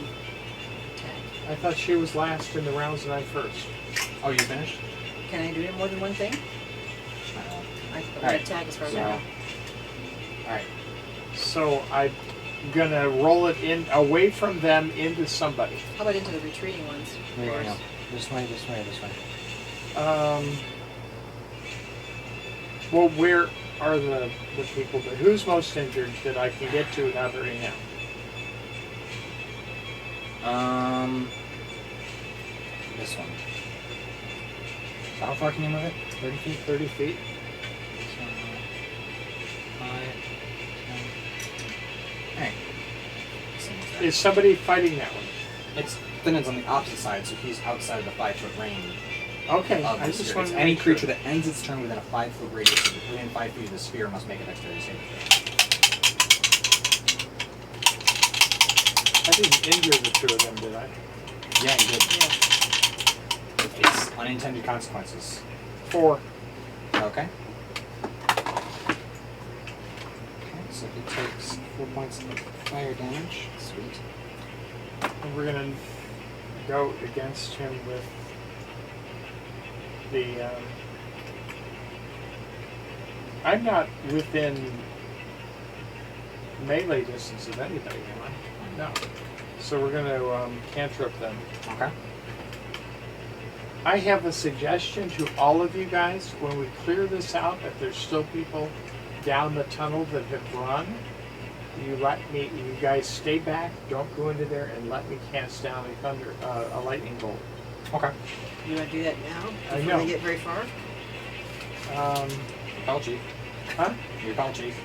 tag. I thought she was last in the rounds and I'm first. Oh, you finished? Can I do more than one thing? I can Alright, tag as far as I so- know. Alright. So I'm going to roll it in away from them into somebody. How about into the retreating ones? There you Or- go. This way, this way, this way. Well, where are the people that, who's most injured that I can get to without hurting them? This one. So how far can you move it? 30 feet? 30 feet? So, 5, 10. Alright. Is somebody fighting that one? It's Thinon's on the opposite side, so he's outside of the 5-foot range Okay, of I the just sphere. wanted It's to any make creature sure. that ends its turn within a 5-foot radius of within 5 feet of the sphere must make a dexterity saving throw. I didn't injure the two of them, did I? Yeah, you did. Yeah. It's unintended consequences. 4. Okay. Okay, so he takes 4 points of fire damage. Sweet. And we're going to go against him with the... I'm not within melee distance of anybody, am I? No. So we're going to cantrip them. Okay. I have a suggestion to all of you guys. When we clear this out, if there's still people down the tunnel that have run, you guys stay back, don't go into there, and let me cast down a lightning bolt. Okay. You want to do that now? I Before know. they get very far? Call chief. Huh? Your call chief.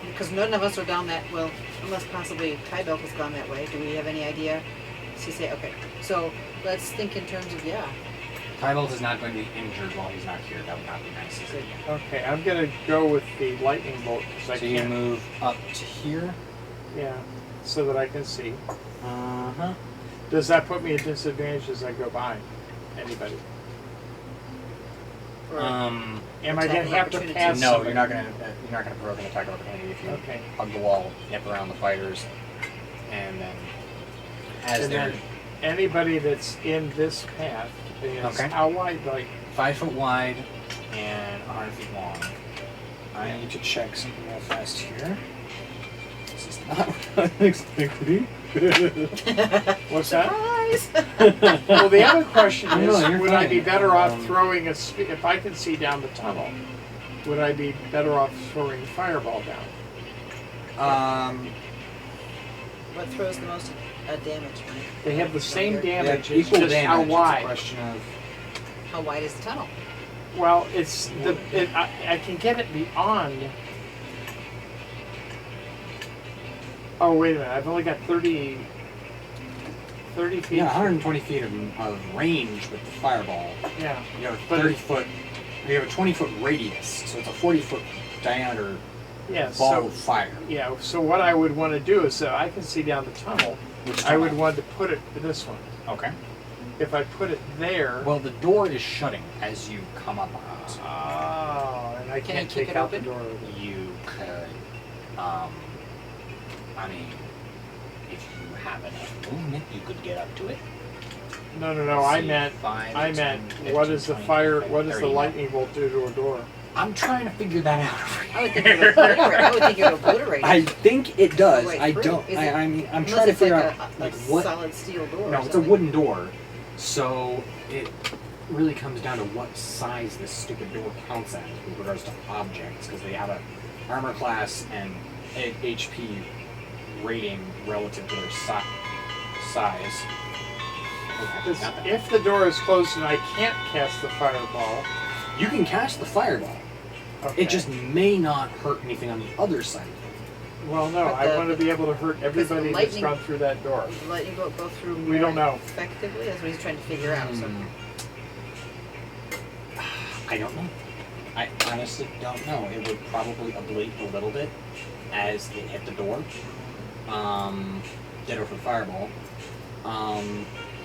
Because none of us are down that, well, unless possibly Tybelk has gone that way. Do we have any idea? Does he say, okay, so let's think in terms of, yeah. Tybalt is not going to be injured while he's not here. That would not be nice. Good. Okay, I'm going to go with the lightning bolt because I So you can't. move up to here. Yeah, so that I can see. Uh-huh. Does that put me at disadvantage as I go by? Anybody? Or Am I Attack going to of have to opportunity. pass? No, somebody? you're not gonna provoke an attack of opportunity if you Okay. hug the wall, nip around the fighters, and then as And they're then anybody that's in this path is Okay. how wide? Like 5 foot wide and 100 feet long. I need to check something real fast here. This is not what I expected. what's that? Surprise! Well, the other question No, is, you're would I be fine. better off throwing if I can see down the tunnel? Would I be better off throwing a fireball down? What throws the most damage, Mike? They have the same Younger? damage. Yeah, It's equal just damage. how It's a wide. question of How wide is the tunnel? Well, it's I can get it beyond. Oh wait a minute! I've only got 30 feet. yeah, 120 feet of range with the fireball. Yeah. You have a But 30 it- foot. You have a 20-foot radius, so it's a 40-foot diameter Yeah. ball So of fire. yeah. So what I would want to do is, so I can see down the tunnel. Which I would tunnel? want to put it this one. Okay. If I put it there. Well, the door is shutting as you come up on it. Oh, and I Can can't you keep take it out the open? door. With it. You could. I mean, if you have enough movement, you could get up to it. No. I See, meant, 5, I 10, meant, 15, what is the 20, fire? 30, What does the 30. lightning bolt do to a door? I'm trying to figure that out. I would think it would obliterate. I would think it would obliterate. I think it does. Right I through. don't. Is it- I mean, I'm Unless trying to it's figure like out a like what. solid steel door. No, or it's a something. wooden door. So it really comes down to what size this stupid door counts as with regards to objects, because they have a armor class and a HP rating relative to their size. Okay, Because not that. if the door is closed and I can't cast the fireball, You can cast the fireball. okay. It just may not hurt anything on the other side. Well, no, But I want to be able to hurt everybody that's lightning- gone through that door. Let you go through. We don't know. Effectively, that's what he's trying to figure out. So. I don't know. I honestly don't know. It would probably ablate a little bit as it hit the door. Ditto for fireball.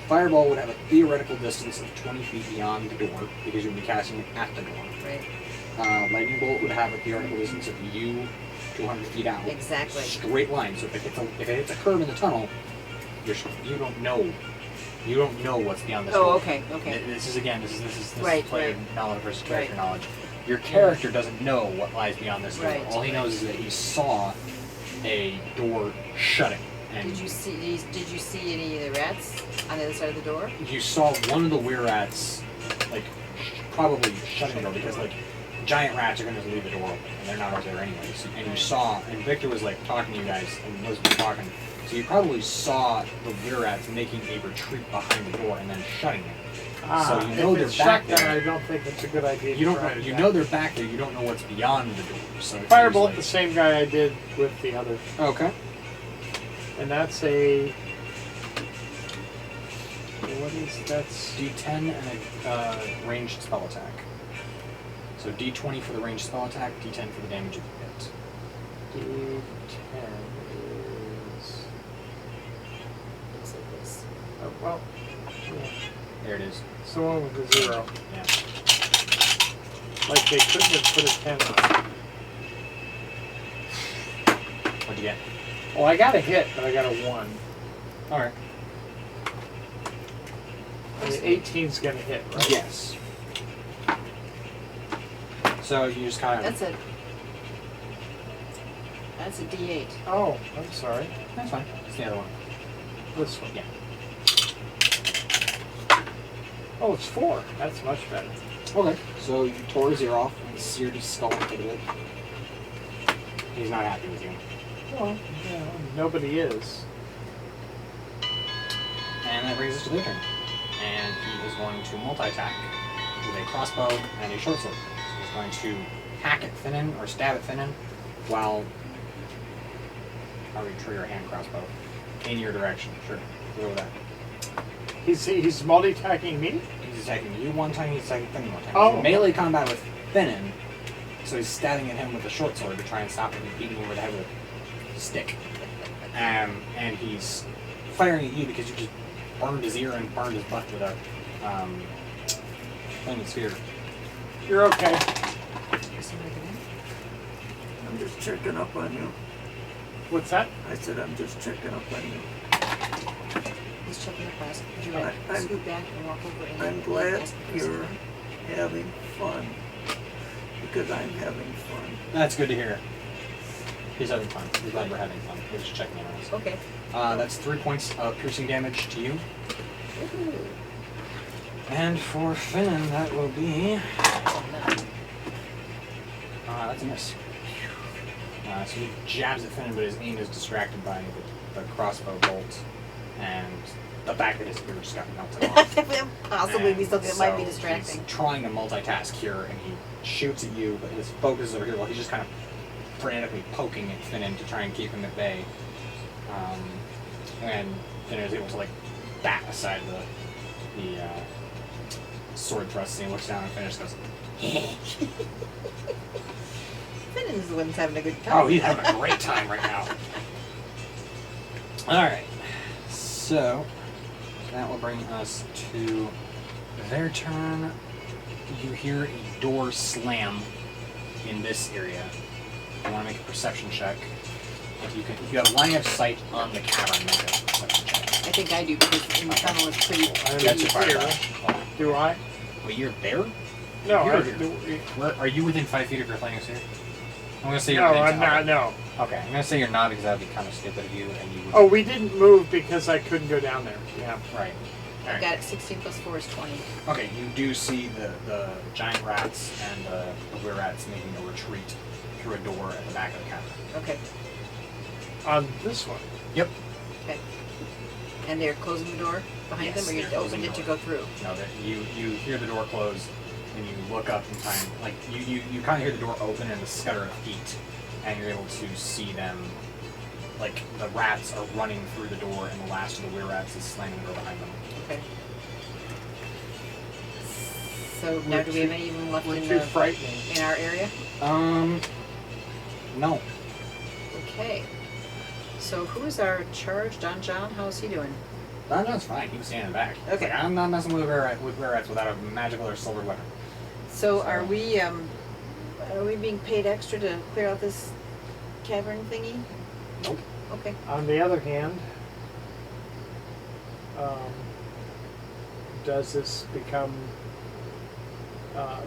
Fireball would have a theoretical distance of 20 feet beyond the door because you'd be casting it at the door. Right. Lightning bolt would have a theoretical distance of you 200 feet out. Exactly. Straight line. So if it hits a curve in the tunnel, you don't know. You don't know what's beyond this door. Oh, okay. Okay. This is Right, player right. knowledge versus character Right. knowledge. Your character doesn't know what lies beyond this door. Right, All he knows is that he saw a door shutting. And Did you see any of the rats on the other side of the door? you saw one of the weir rats, like, probably shutting the door because, like, giant rats are going to leave the door open and they're not out there anyways. And you saw, and Victor was, like, talking to you guys and was talking. So you probably saw the weir rats making a retreat behind the door and then shutting it. So you know if they're it's back shut, then there. I don't think it's a good idea. You to don't try know, to you attack. know they're back there. You don't know what's beyond the door. So it's Firebolt usually- the same guy I did with the other, Okay. and that's a. What is that's? D10 and a ranged spell attack. So D20 for the ranged spell attack, D10 for the damage of the hit. D10 is. Looks like this. Oh, well, yeah. There it is. It's the one with the 0. Yeah. Like they couldn't have put a 10 on it. What'd you get? Well, I got a hit, but I got a 1. Alright. I mean, 18's gonna hit, right? Yes. So you just kind of. That's a D8. Oh, I'm sorry. That's fine. It's the other one. This one. Yeah. Oh, it's 4. That's much better. Okay. So you tore his ear off and seared his skull a little bit. He's not happy with you. Well, yeah, nobody is. And that brings us to their turn. And he is going to multi-attack with a crossbow and a short sword. So he's going to hack at Finnan or stab at Finnan while probably trigger a hand crossbow in your direction. Sure. Go with that. He's multi-attacking me? He's attacking you one time, he's attacking Finnan one time. Oh. He's in melee combat with Finnan, so he's stabbing at him with a short sword to try and stop him and beating him over the head with a stick. And he's firing at you because you just burned his ear and burned his butt with a flaming sphere. You're okay. I'm just checking up on you. What's that? I said I'm just checking up on you. He's checking the class. Would you I'm- like to scoot back and walk over and I'm glad ask him for you're something? having fun. Because I'm having fun. That's good to hear. He's having fun. He's glad we're having fun. We're just checking in on us. Okay. That's 3 points of piercing damage to you. Ooh. And for Finnan, that will be... Oh, no. That's a miss. So he jabs at Finnan, but his aim is distracted by the crossbow bolt and the fact that his ear just got melted off. That would possibly be And something that might be so distracting. He's trying to multitask here, and he shoots at you, but his focus is over here. Well, he's just kind of frantically poking at Finnan to try and keep him at bay. And Finnan is able to, like, bat aside the sword thrust, and he looks down and Finnan just goes, Finnan's the one that's having a good time. oh, he's having a great time right now. Alright, so that will bring us to their turn. You hear a door slam in this area. I want to make a perception check. If you have line of sight on the cavern, make a perception check. I think I do because in the tunnel is pretty. That's your here. fireball. Do I? But you're there? No, You're I here. do. Where, are you within 5 feet of your flying sphere? I'm gonna say you're No, within I'm not. No. Okay, I'm gonna say you're not because that would be kind of stupid of you, and you would. Oh, we didn't move because I couldn't go down there. Yeah. Right. I got it. 16 plus 4 is 20. Okay, you do see the giant rats and the were rats making a retreat through a door at the back of the cavern. Okay. On this one. Yep. Okay. And they're closing the door behind Yes, them, or you they're closing opened the it to door. go through? No, that you hear the door close, and you look up in time. Like you kind of hear the door open and the scutter of feet, and you're able to see them. Like the rats are running through the door, and the last of the were-rats is slamming the door behind them. Okay. So now, do we have anyone left We're in too the frightening. in our area? No. Okay. So who is our charge? Don John? How is he doing? That's fine. He was standing in the back. He's Okay. like, I'm not messing with were-rats without a magical or silver weapon. So are we being paid extra to clear out this cavern thingy? Nope. Okay. On the other hand, does this become?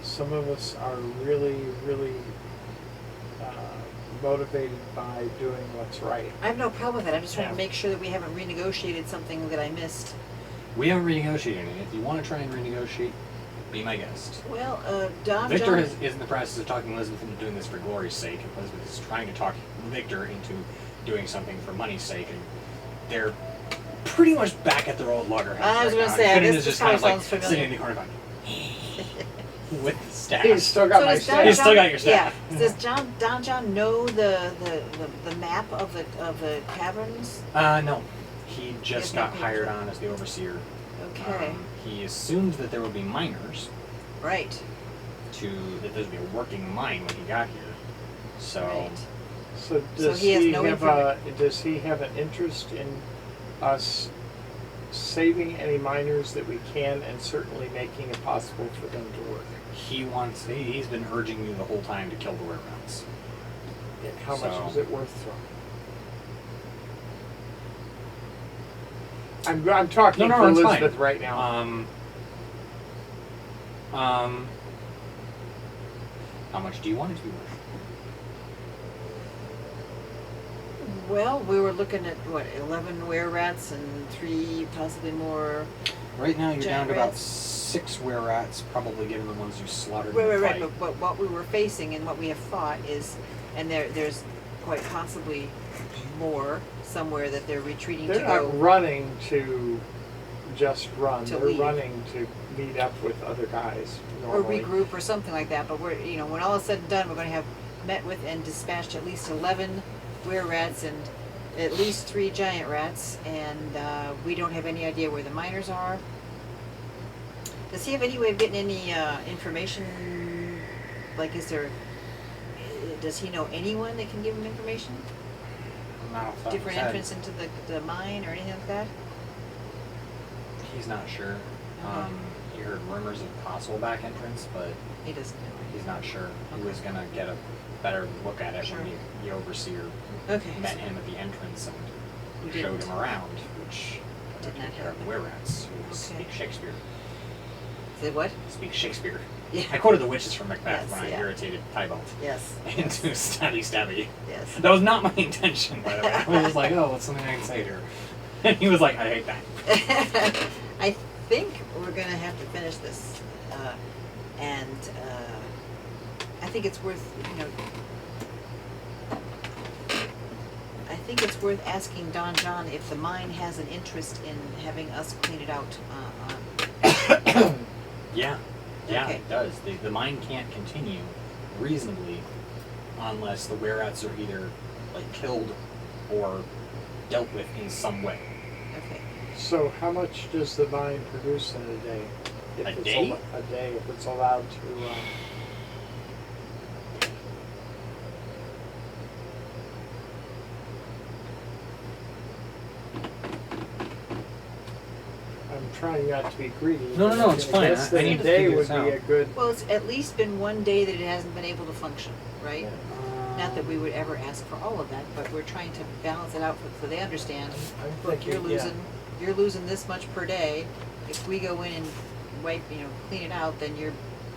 Some of us are really, really motivated by doing what's right. I have no problem with that. I'm just trying to Yeah. make sure that we haven't renegotiated something that I missed. We haven't renegotiated anything. If you want to try and renegotiate, be my guest. Well, Don Victor John. is in the process of talking Elizabeth into doing this for glory's sake. Elizabeth is trying to talk Victor into doing something for money's sake, and they're pretty much back at their old logger house. I was right gonna now. say, And Finn this is just kind kind of of like sounds familiar. sitting in the corner going, with the staff. He's still got So my does Don staff. He's still John- got your staff. Yeah. Does Don John know the map of the caverns? No. He just Yes, got no, hired on as the overseer. Okay. He assumed that there would be miners, Right. that there would be a working mine when he got here. So, Right. So does he has he no does he have an interest in us saving any miners that we can, and certainly making it possible for them to work? he's been urging you the whole time to kill the were-rats. How much So- is it worth to him? I'm talking No, for it's Elizabeth fine. right now. How much do you want it to be worth? Well, we were looking at what 11 were-rats and 3 possibly more. Right now, you're down Giant to about rats. 6 were-rats, probably given the ones you slaughtered in Right, the right, fight. right. But what we were facing and what we have fought is, and there's quite possibly more somewhere that they're retreating They're to go. not running to just run. To They're leave. running to meet up with other guys Or normally. regroup or something like that. But we're, when all is said and done, we're going to have met with and dispatched at least 11 were-rats and at least 3 giant rats, and we don't have any idea where the miners are. Does he have any way of getting any information? Like, does he know anyone that can give him information? Not off the top of Different his head. entrance into the mine or anything like that? He's not sure. Okay. He heard rumors of possible back entrance, but He doesn't know. he's not sure. He Okay. was gonna get a better look at it Sure. when the overseer Okay. met him at the entrance and You showed didn't. him around, which Did took not care of the happen. were-rats who Okay. speak Shakespeare. Say what? Speak Shakespeare. Yeah. I quoted the witches from Macbeth Yes, when I yeah. irritated Tybalt Yes. into stabby. Yes. That was not my intention, by the way. I was just like, oh, what's something I can say here? And he was like, I hate that. I think we're going to have to finish this. And I think it's worth, I think it's worth asking Don John if the mine has an interest in having us clean it out. Yeah, Okay. it does. The mine can't continue reasonably unless the were-rats are either like killed or dealt with in some way. Okay. So how much does the mine produce in a day? A it's day? A day, if it's allowed to. I'm trying not to be greedy. No, but no, I'm it's gonna fine. guess I that need a to day figure would this be out. a good. Well, it's at least been one day that it hasn't been able to function, right? Not that we would ever ask for all of that, but we're trying to balance it out so they understand. I'm Look, thinking, you're losing this much per day. If we go in and wipe, clean it out, then you're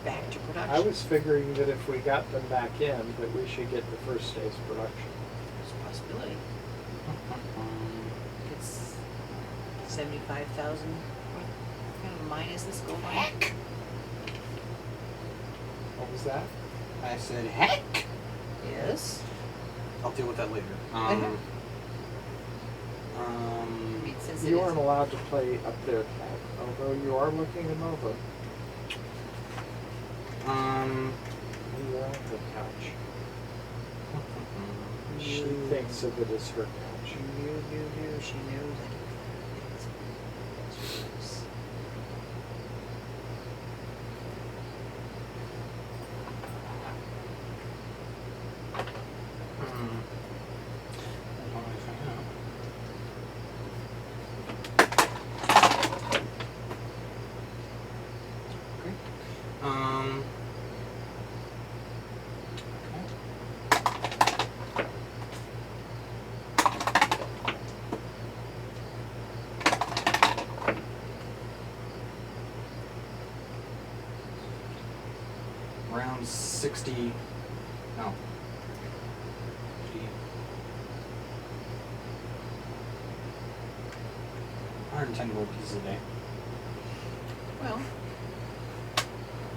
back to production. I was figuring that if we got them back in, that we should get the first day's production. There's a possibility. It's 75,000. What kind of mine is this gold mine? Heck! What was that? I said heck! Yes. I'll deal with that later. I mean, since it You is- aren't allowed to play up there, Kat, although you are looking them over. You are on the couch. She thinks of it as her couch. She knows I can. It's Around 60. No. 110 gold pieces a day. Well,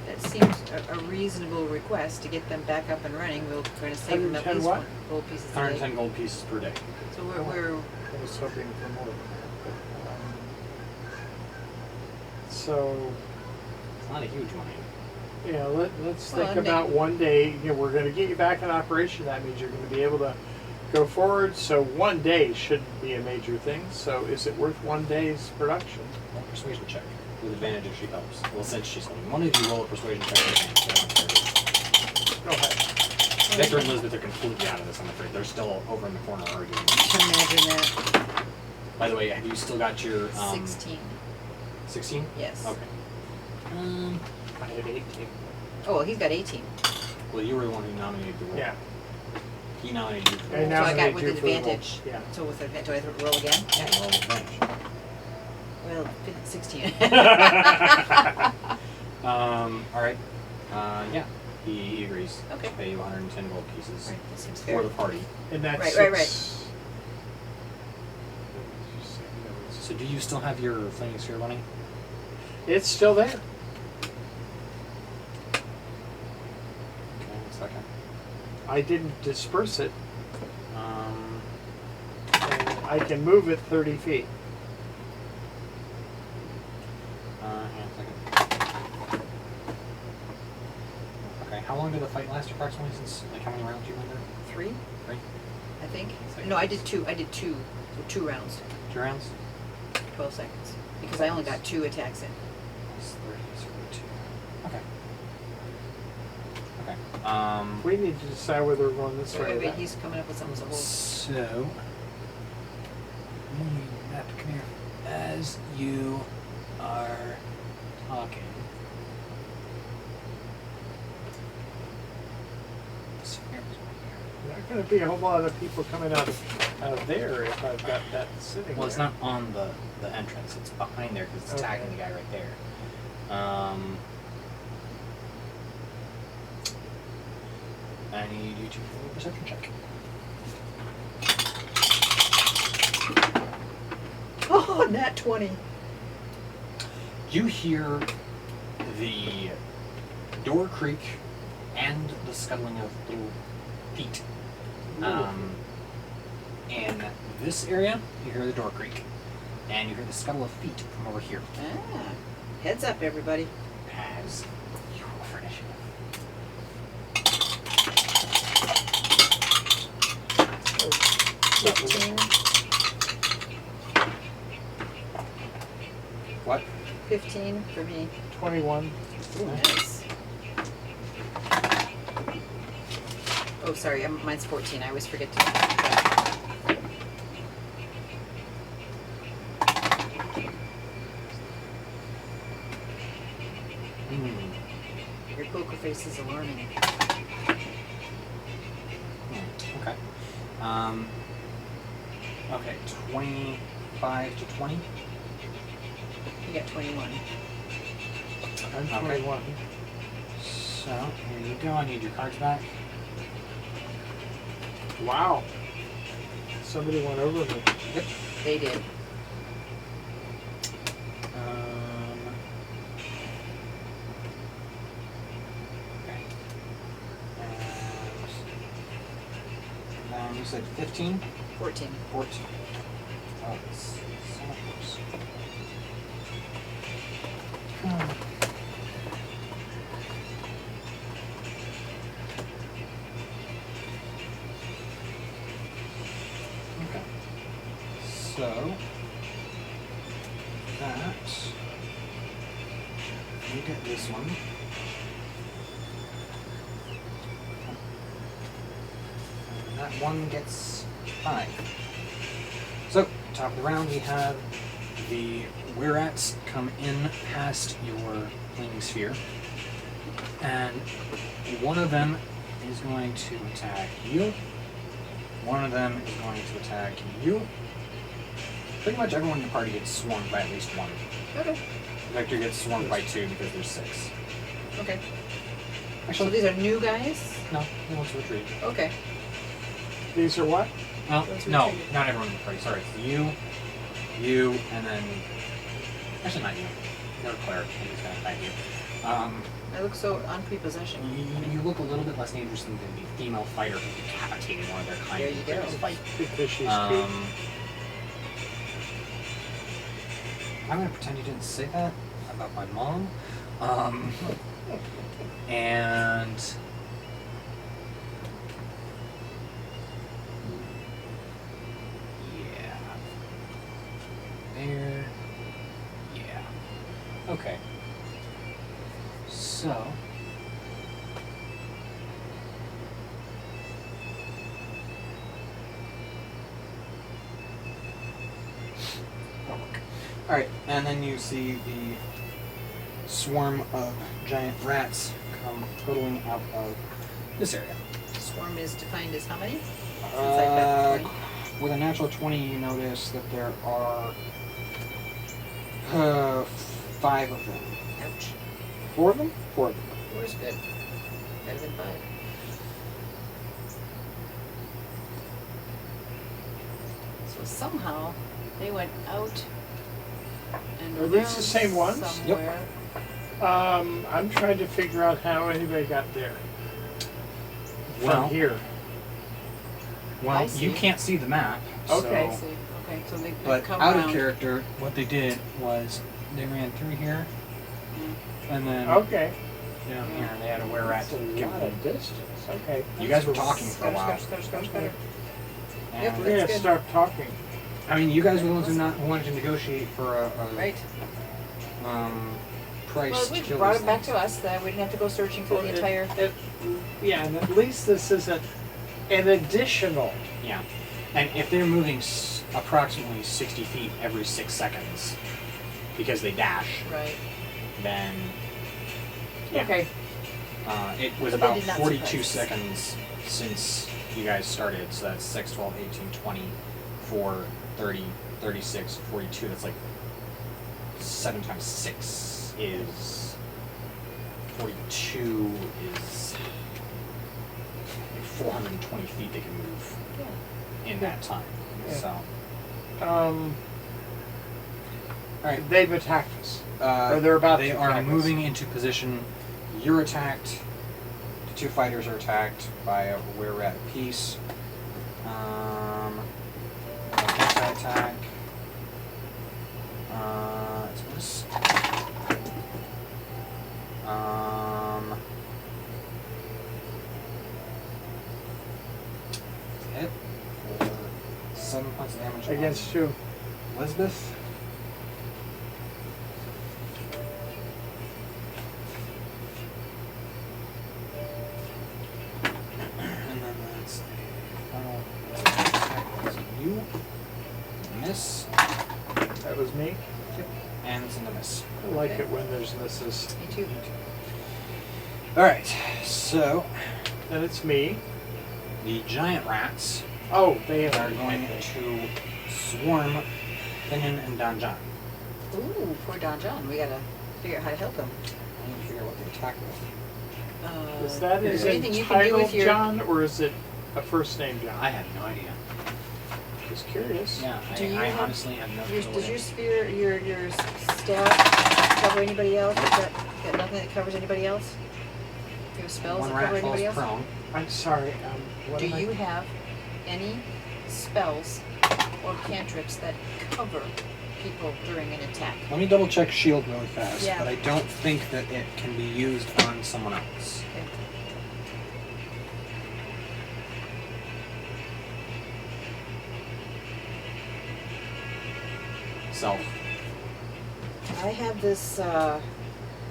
that seems a reasonable request to get them back up and running. We're going to save them at 110 least what? one gold pieces a day. 110 gold pieces per day. So we're I was hoping for more than that. But, so, It's not a huge money. yeah, let's Well, think and about they- one day. We're going to get you back in operation. That means you're going to be able to go forward. So one day shouldn't be a major thing. So is it worth one day's production? Well, persuasion check. With advantage if she helps. Well, since she's holding. One of you roll a persuasion check with advantage. Go ahead. Victor and Elizabeth are completely out of this, I'm afraid. They're still over in the corner arguing. imagine that. By the way, have you still got your 16. 16? Yes. Okay. I had 18. Oh, well, he's got 18. Well, you were the one who nominated the roll. Yeah. He nominated you for the And roll. now So I got they with do for the roll. advantage. Yeah. So with advantage, do I have to roll again? Yeah, you rolled with advantage. Well, 16. All right. Yeah, he agrees. Okay. To pay you 110 gold pieces Right, that seems for fair. the party. And that's Right. So do you still have your flaming sphere running? It's still there. Okay, 1 second. I didn't disperse it. Um, And I can move it 30 feet. hang on a second. Okay, how long did the fight last approximately? Since, like, how many rounds do you remember? 3, 3? I think. Seconds. No, I did 2. So 2 rounds, 2 rounds? 12 seconds. Because I only got 2 attacks in. That's 30, 2. Okay. Okay. We need to decide whether we're going this way or Wait, that. he's coming up with something to hold. So, you have to come here as you are talking. So here's one Not going to be a whole lot of people coming out of there if I've got that sitting here. Well, it's there. not on the entrance. It's behind there because it's Okay. attacking the guy right there. I need you to roll a perception check. Oh, nat 20. You hear the door creak and the scuttling of little feet. In this area, you hear the door creak, and you hear the scuttle of feet from over here. Ah, heads up, everybody. As you roll for initiative. 15. What? 15 for me. 21. Ooh, nice. Oh, sorry, mine's 14. I always forget to. Your poker face is alarming. Okay, 25 to 20. You got 21. I'm Okay. 21. So here you go. I need your cards back. Wow. Somebody went over me. Yep. They did. Okay. And you said 15? 14. 14. Oh, it's so much worse. Okay. So that you get this one. And that one gets 5. So, top of the round, we have the were-rats come in past your flaming sphere, and one of them is going to attack you. One of them is going to attack you. Pretty much everyone in the party gets swarmed by at least one. Okay. Victor gets swarmed by 2 because there's 6. Okay. So Actually, these are new guys? no, no one's retreat. Okay. These are what? Well, Those no, retreated. not everyone in the party. Sorry, it's you, and then actually not you. You're a cleric. I'm just gonna attack you. I look so unprepossession. You look a little bit less dangerous than the female fighter who decapitated one of their kind There in you the previous go. fight. Because she's I'm gonna pretend you didn't say that about my mom. And yeah, there, yeah, okay. So. Alright, and then you see the swarm of giant rats come hurtling out of this area. Swarm is defined as how many? Since I've Uh, got 20. with a natural 20, you notice that there are 5 of them. Ouch. 4 of them? 4 of them. 4 is good. Better than 5. So somehow they went out and Are these around the same ones? Yep. somewhere. I'm trying to figure out how anybody got there. Well- From here. Well, I you see. can't see the map. Okay. I So, see. Okay, so they but come out around. of character, what they did was they ran through here, and then Okay. down here, and they had a were rat That's a give lot them. of distance. Okay. You guys were talking for a while. Scatter. And, Yep, We're That's gonna good. start talking. I mean, you guys were the ones who wanted to negotiate for a Right. price Well, to we kill brought these it back things. to us. That we didn't have to go searching through Well, the entire. Yeah, and at least this isn't an additional. Yeah, and if they're moving approximately 60 feet every 6 seconds because they dash, Right. then yeah. Okay. It was But they about did not 42 surprise us. seconds since you guys started, so that's 6, 12, 18, 20, 4, 30, 36, 42. That's like 7 times 6 is 42 is like 420 feet they can move Yeah. in that time. Yeah. So, Um, alright. they've attacked us. Or they're about They to are attack us. moving into position. You're attacked. The 2 fighters are attacked by a were-rat apiece. Multi-attack. It's miss. Hit for 7 points of damage on Against who? Elizabeth. And then that's a final attack because of you. Miss. That was me. And it's in the miss. I like Okay. it when there's misses. Me too. Alright, so And it's me. the giant rats Oh, they are are going to swarm Finnan and Don John. Ooh, poor Don John. We gotta figure out how to help him. I need to figure out what they attack with. Is that is his there anything you can do entitled with your? John, or is it a first name John? I have no idea. Just curious. Yeah, Do you I have- honestly have no clue. Does your sphere, your staff cover anybody else? Got nothing that covers anybody else? You have spells One that cover rat falls anybody else? prone. I'm sorry. What Do am I- you have any spells or cantrips that cover people during an attack? Let me double check shield really fast, Yeah. but I don't think that it can be used on someone else. Okay. Self. I have this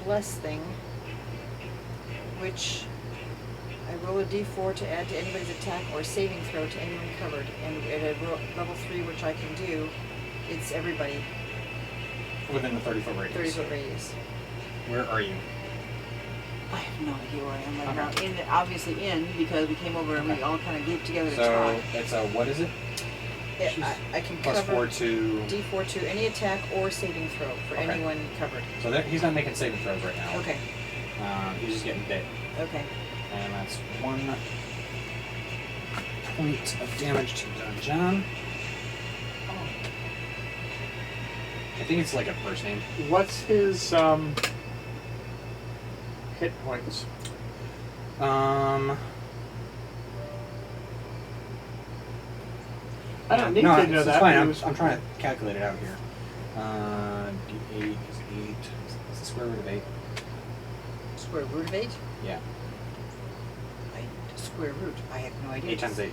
bless thing, which I roll a d4 to add to anybody's attack or saving throw to anyone covered. And at a level 3, which I can do, it's everybody, Within the 30-foot 30 radius. foot radius. Where are you? I have no idea where I am right Okay. now. Obviously in, because we came over and we Okay. all kind of grouped together to So talk. it's a, what is it? I can Plus cover 4 to... d4 to any attack or saving throw for Okay. anyone covered. So he's not making saving throws right now. Okay, He's just getting bit. okay. And that's 1 point of damage to Don John. I think it's like a first name. What's his hit points? I don't need no, to know it's that. fine. but it I'm was- trying to calculate it out here. D8 is 8. It's the square root of 8. Square root of 8? Yeah. Square root. I have no idea. 8 times 8.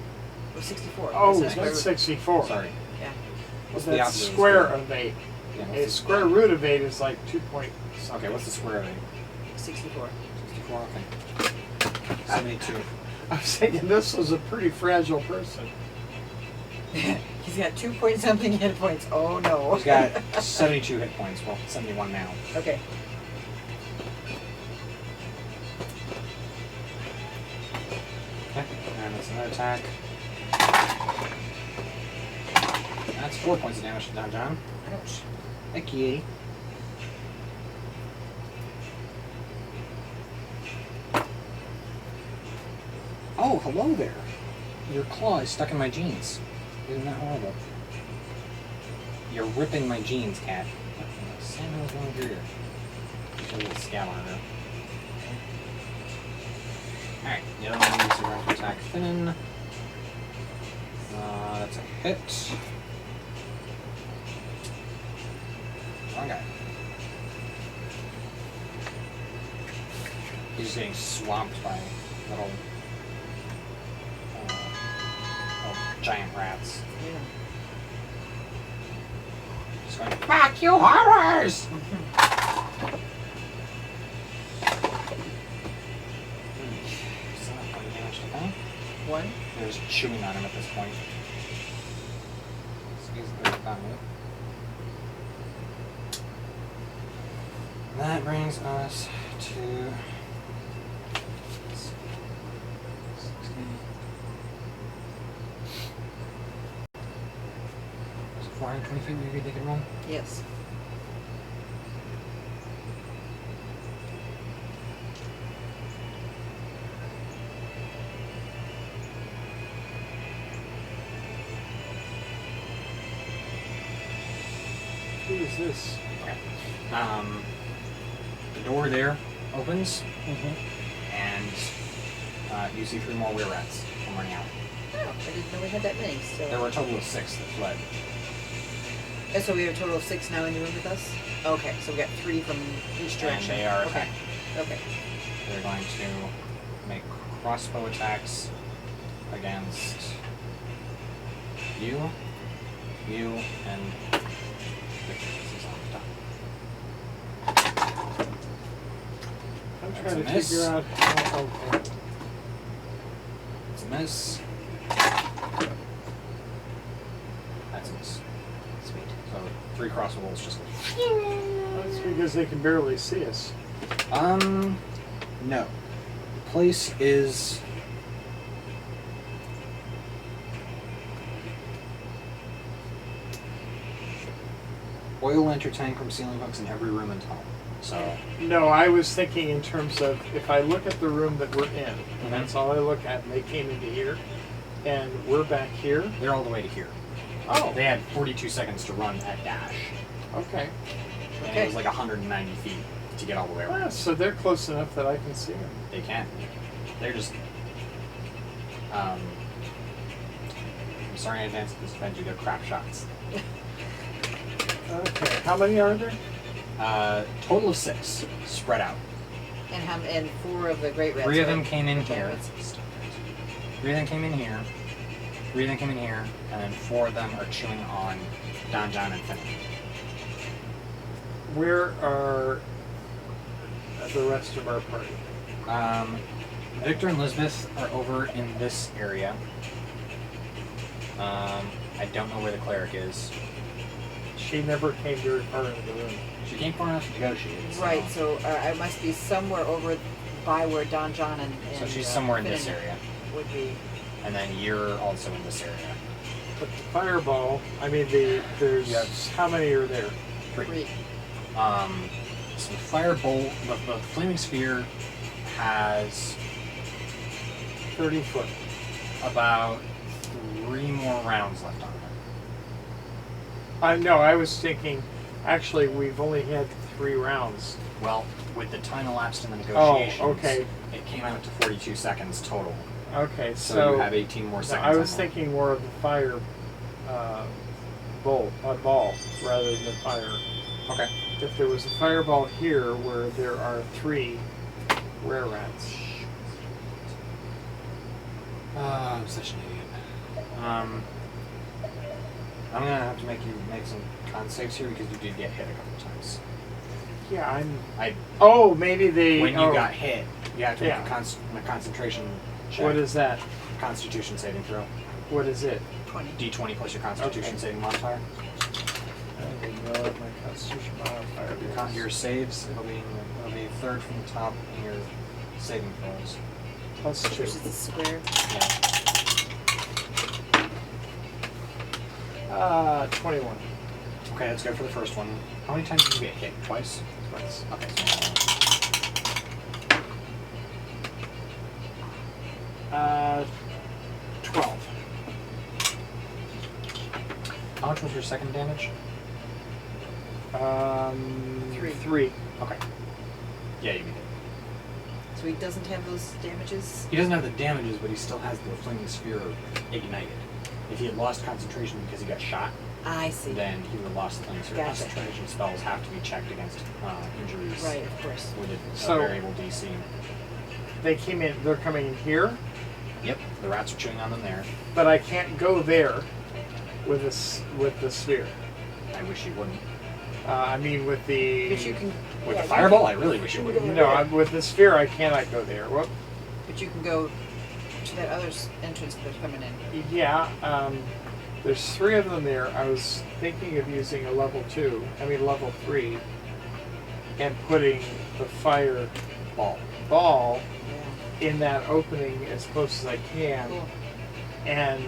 Oh, 64. Oh, That's that's not 64. Sorry. Yeah. What's the That's opposite square of of 8. Yeah, A what's the square root of 8 is like 2 point Okay, something. what's the square of 8? 64. 64, okay. 72. I was thinking this was a pretty fragile person. He's got 2 point something hit points. Oh no. He's got 72 hit points. Well, 71 now. Okay. Okay, and that's another attack. That's 4 points of damage to Don John. Ouch. Thank you. Oh, hello there. Your claw is stuck in my jeans. Isn't that horrible? You're ripping my jeans, cat. What the Santa was going through here? There's a little scab on her. Alright, the other one needs to run to attack Finnan. That's a hit. Wrong guy. He's just getting swamped by little giant rats. Yeah. Just going, fuck you horrors! So not quite damage to them. 1. They're just chewing on him at this point. So he's 35. That brings us to 420 feet where they can roll. Yes. Who is this? Okay. The door there opens, and you see 3 more were rats come running out. Oh, I didn't know we had that many. So. There were a total of 6 that fled. And so we have a total of 6 now in the room with us? Okay, so we got 3 from each direction. And they are okay. attacking. Okay. They're going to make crossbow attacks against you, and Victor. This is on top. I'm That's trying a to miss. figure out how. Okay. It's a miss. That's a miss. Sweet. So 3 crossbow bolts just go. That's because they can barely see us. No. The place is oil lantern tank from ceiling hooks in every room and tunnel. So No, I was thinking in terms of if I look at the room that we're in, and that's all I look at, and they came into here, and we're back here. they're all the way to here. Oh, They had 42 seconds to run at dash, okay. and it was like 190 feet to get all the way around. Ah, so they're close enough that I can see them. They can. They're just. I'm sorry in advance if this offends you. They're crap shots. Okay, how many are there? Total of 6 spread out. And 4 of the great rats. 3 of them right? came in Okay, here. rats. 3 of them came in here. 3 of them came in here, and then 4 of them are chewing on Don John and Finn. Where are the rest of our party? Victor and Elizabeth are over in this area. I don't know where the cleric is. She never came very far into the room. She came far enough to negotiate. Right, so I must be somewhere over by where Don John and So she's somewhere in Finn this area, would be. and then you're also in this area. But the fireball, I mean, there's Yes. how many are there? 3. So the firebolt, the flaming sphere has 30 foot. about 3 more rounds left on it. No, I was thinking, actually, we've only had 3 rounds. Well, with the time elapsed in the Oh, negotiations, okay. it came out to 42 seconds total. Okay, So you have 18 more no, seconds. I was on that. thinking more of the fire ball rather than the fire. Okay. If there was a fireball here where there are 3 rare rats. I'm such an idiot. I'm gonna have to make you make some con saves here because you did get hit a couple times. Yeah, I Oh, maybe they. when you oh, got hit, you have to Yeah. make a concentration check. What is that? Constitution saving throw? What is it? 20. D20 plus your Constitution Okay. saving modifier. I don't even know what my Constitution modifier is. Your saves, it'll be 3rd from the top in your saving throws. Plus 2. Which is the square. Yeah. 21. Okay, let's go for the first one. How many times did you get hit? Twice? Twice. Okay. So 12. how much was your second damage? 3. Okay. Yeah, you beat it. So he doesn't have those damages? He doesn't have the damages, but he still has the flaming sphere ignited. If he had lost concentration because he got shot, I see. then he would have lost the flaming sphere. Gotcha. Concentration spells have to be checked against injuries Right, of course. with a So- variable DC. They're coming in here, Yep, the rats are chewing on them there. but I can't go there with the sphere. I wish you wouldn't. I mean, with the. But you can. With yeah, the fireball, I really wish you you wouldn't. can No, with the sphere, I cannot go there. Whoop. But you can go to that other entrance that's coming in. Yeah, there's 3 of them there. I was thinking of using a level 3, and putting the fire ball Yeah. in that opening as close as I can, Cool. and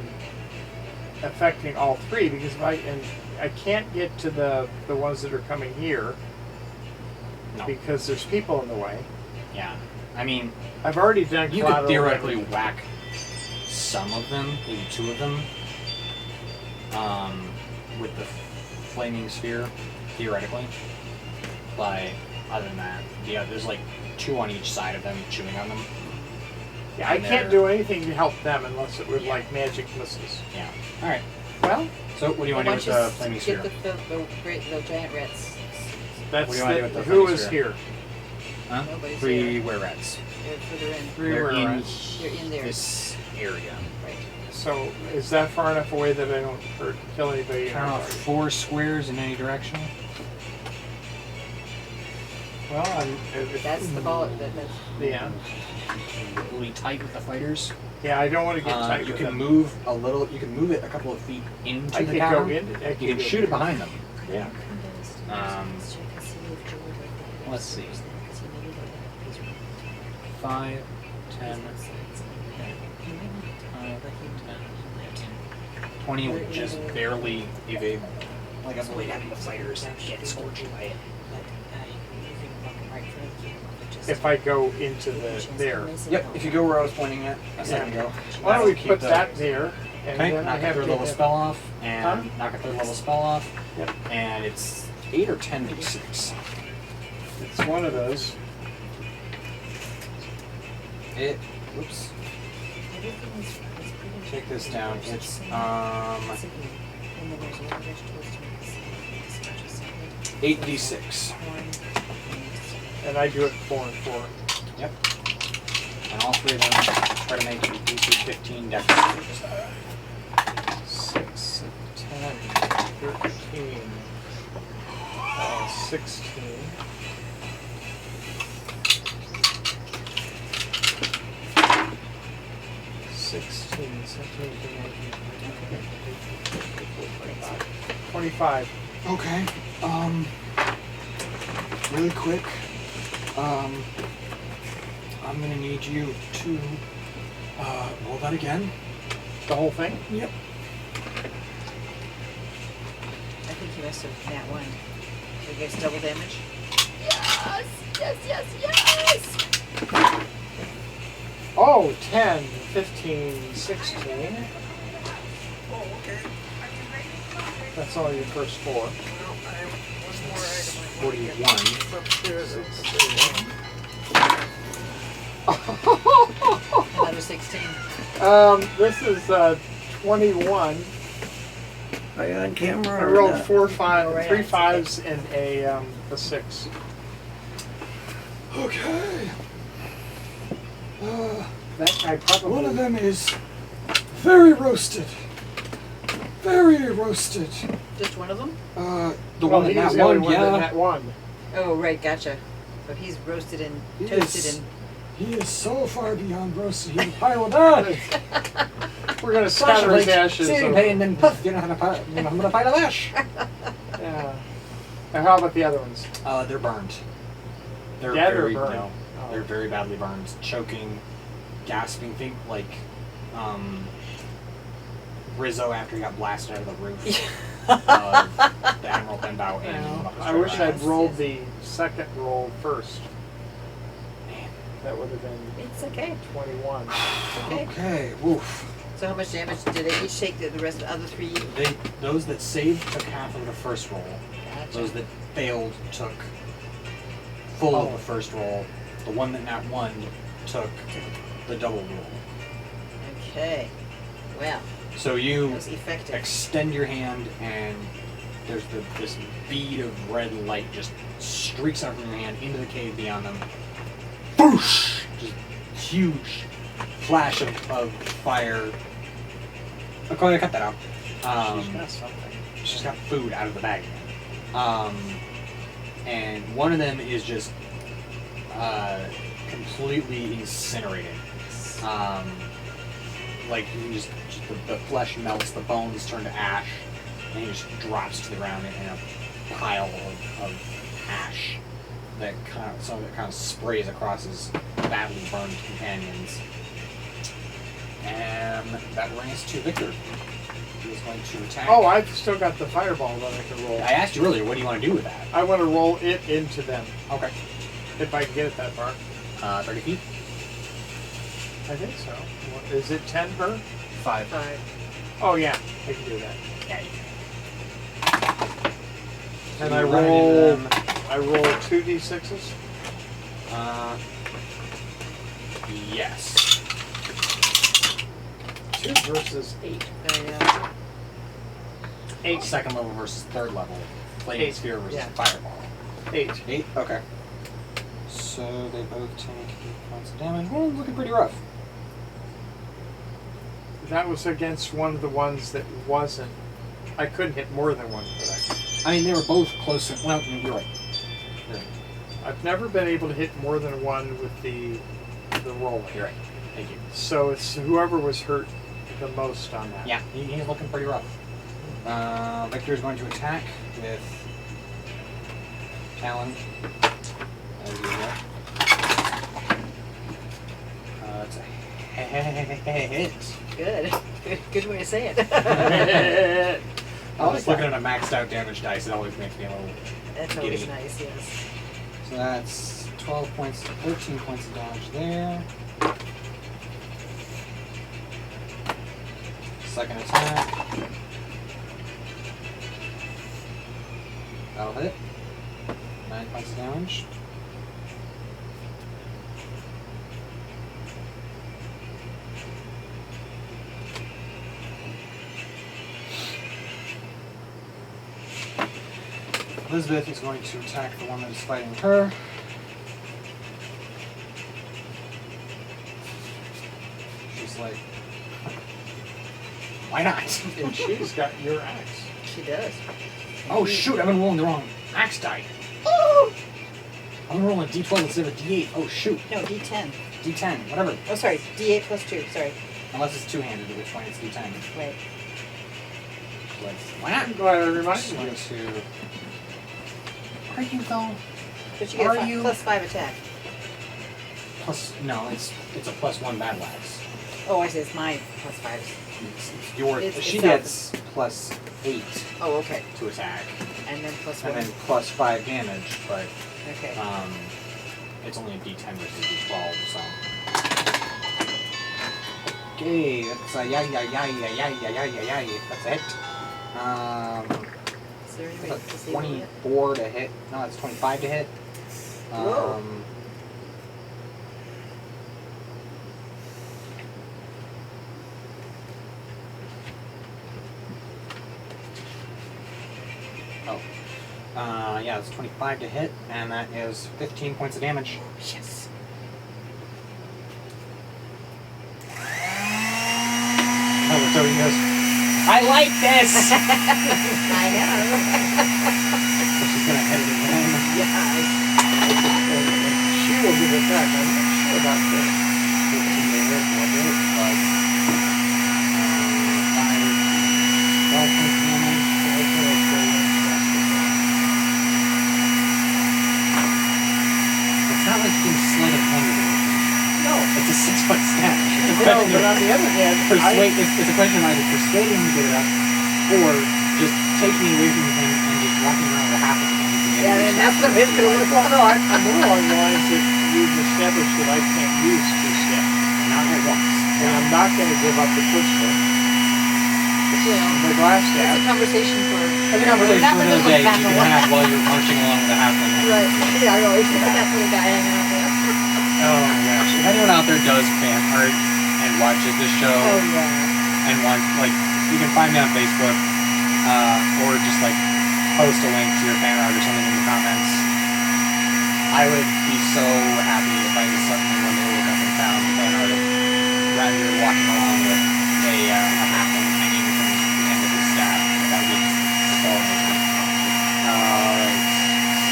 affecting all 3 because if I can't get to the ones that are coming here No. because there's people in the way. Yeah. I mean, I've already done you could collateral theoretically damage. whack some of them, maybe 2 of them, with the flaming sphere, theoretically. But other than that, yeah, there's like 2 on each side of them chewing on them. Yeah, I and can't they're- do anything to help them unless it was Yeah. like magic missiles. Yeah. All right. Well, So what do you want to do with the flaming sphere? Get the giant rats. that's What do you wanna do with the who flaming is sphere? here. Huh? Nobody's 3 here. were-rats. They're further in. 3 They're were in rats. They're in there. this area. Right. So is that far enough away that I don't kill anybody? in Turn our off party? 4 squares in any direction. Well, That's the ball. That's yeah. Really tight with the fighters. Yeah, I don't want to get tight You with can them. move a little. You can move it a couple of feet into I the could cavern. go in. I could You can go shoot it behind them. Yeah. Let's see. 5, 10, 5, 10, 20 would just barely evade like avoid having the fighters get scorched by it. If I go into there. Yep, if you go where I was pointing at a second ago. Why don't we keep put the- that there? And Okay, then I knock a have third to level hit- spell off, and Huh? knock a third level spell off, Yep. and it's 8 or 10d6. It's one of those. Whoops. Take this down. It's 8d6. And I do it 4 and 4. Yep. And all three of them try to make a DC 15 dex saves. 6, 10, 13, 16. Sixteen, 17, 18, 25. Okay. Really quick. I'm gonna need you to roll that again. The whole thing? Yep. I think you must have that one. So you guys double damage? Yes! Oh, 10, 15, 16. That's all your first 4. 41. Another 16. This is 21. Are you on camera? I or rolled not? 4, 5, Right. 3 5s and a 6. Okay. That guy probably. One of them is very roasted. Very roasted. Just one of them? The Well, one he that was the only one, one yeah. that one. Oh, right, gotcha. So he's roasted and He toasted is- and... He is so far beyond roasted. He's a pile of that. We're gonna scatter his ashes. Sitting over- and then puff, you know how to pile, a pile of ash. Yeah. And how about the other ones? They're burned. They're Dead or very burned? no. Oh. They're very badly burned, choking, gasping. Think like Rizzo after he got blasted out of the roof of the Admiral Benbow and Well, Buck's I wish Drive. I'd rolled the second roll first. Man. That would have been It's okay. 21. Okay. Okay, woof. So how much damage did they each take? The rest of the other 3? Those that saved took half of the first roll. Gotcha. Those that failed took full of Oh. the first roll. The one that not won took the double roll. Okay. Well, So that you was effective. extend your hand and there's this bead of red light just streaks out from your hand into the cave beyond them. Boosh! Just huge flash of fire. Okay, cut that out. She's got something. She's got food out of the bag again. And one of them is just completely incinerated. Like you can just the flesh melts, the bones turn to ash, and he just drops to the ground in a pile of ash that some of it kind of sprays across his badly burned companions. And that brings us to Victor. He is going to attack. Oh, I've still got the fireball that I can roll. I asked you earlier, what do you want to do with that? I want to roll it into them, Okay. if I can get it that far. 30 feet? I think so. Is it 10 per? 5. 5. Oh yeah, I can do that. Yeah, you And So I you run it roll. into them. I roll 2d6s. Yes. 2 versus 8. I know. 8. Second level versus third level. Flaming 8, sphere versus yeah. fireball. 8. 8? Okay. So they both take 8 points of damage. Well, looking pretty rough. That was against one of the ones that wasn't. I couldn't hit more than one, could I? I mean, they were both close. Well, you're right. You're right. I've never been able to hit more than one with the roll. You're right. Thank you. So it's whoever was hurt the most on that. Yeah, he's looking pretty rough. Victor is going to attack with Talon. As usual. It's a hit. Good. Good way to say it. I was just looking at a maxed out damage dice. It always makes me a little. That's always Giddy. nice, yes. So that's 12 points, 13 points of damage there. Second attack. That'll hit. 9 points of damage. Elizabeth is going to attack the one that is fighting her. She's like, why not? And she's got your axe. She does. Oh shoot, I've been rolling the wrong axe die. Oh! I'm rolling a d12 instead of a d8. Oh shoot. No, D10. d10, whatever. Oh, sorry. D8 plus 2. Sorry. Unless it's two-handed, at which point it's d10. Wait. Like, why not? I'm glad I reminded Just you. going to... Are you though? But you get Are a you- plus 5 attack. Plus, no, it's a +1 battle axe. Oh, I see. It's my plus 5. It's your. It's She itself. gets +8 Oh, okay. to attack, And then plus and 1. then +5 damage, but Okay. it's only a d10 versus d12, so. Okay, that's a yeah. That's a hit. Is there anybody That's a disabled yet? 24 to hit. No, it's 25 to hit. Whoa. Oh. Yeah, it's 25 to hit, and that is 15 points of damage. Yes. Oh, so he goes, I like this! I know. She's gonna hit it again. Yeah. She will give it back. I'm not sure about this. 15 to hit, will hit, but 5, 12 points of damage. It's not like you can sleight of hand it. No. It's a 6-foot stack. No, but on the other hand, It's a question of either persuading him to give it up, or just taking away from him and just walking around with a half of him. Yeah, and that's the bit that was Well, no, I'm more along the lines that we've established that I can't use two-step. Not at once. And I'm not going to give up the push step. The glass It's stab. a conversation for... That's a conversation not for for another this day one, you can have while you're marching along with a halfling. Right. Yeah, I know. It's just that little guy hanging out there. Oh my gosh. If anyone out there does fan art and watches this show Oh, yeah. and wants, like, you can find me on Facebook, or just, like, post a link to your fan art or something in the comments. I would be so happy if I just suddenly one day woke up and found fan art of Ryder walking along with a halfling hanging from the end of his staff. That would be so amazing. Alright,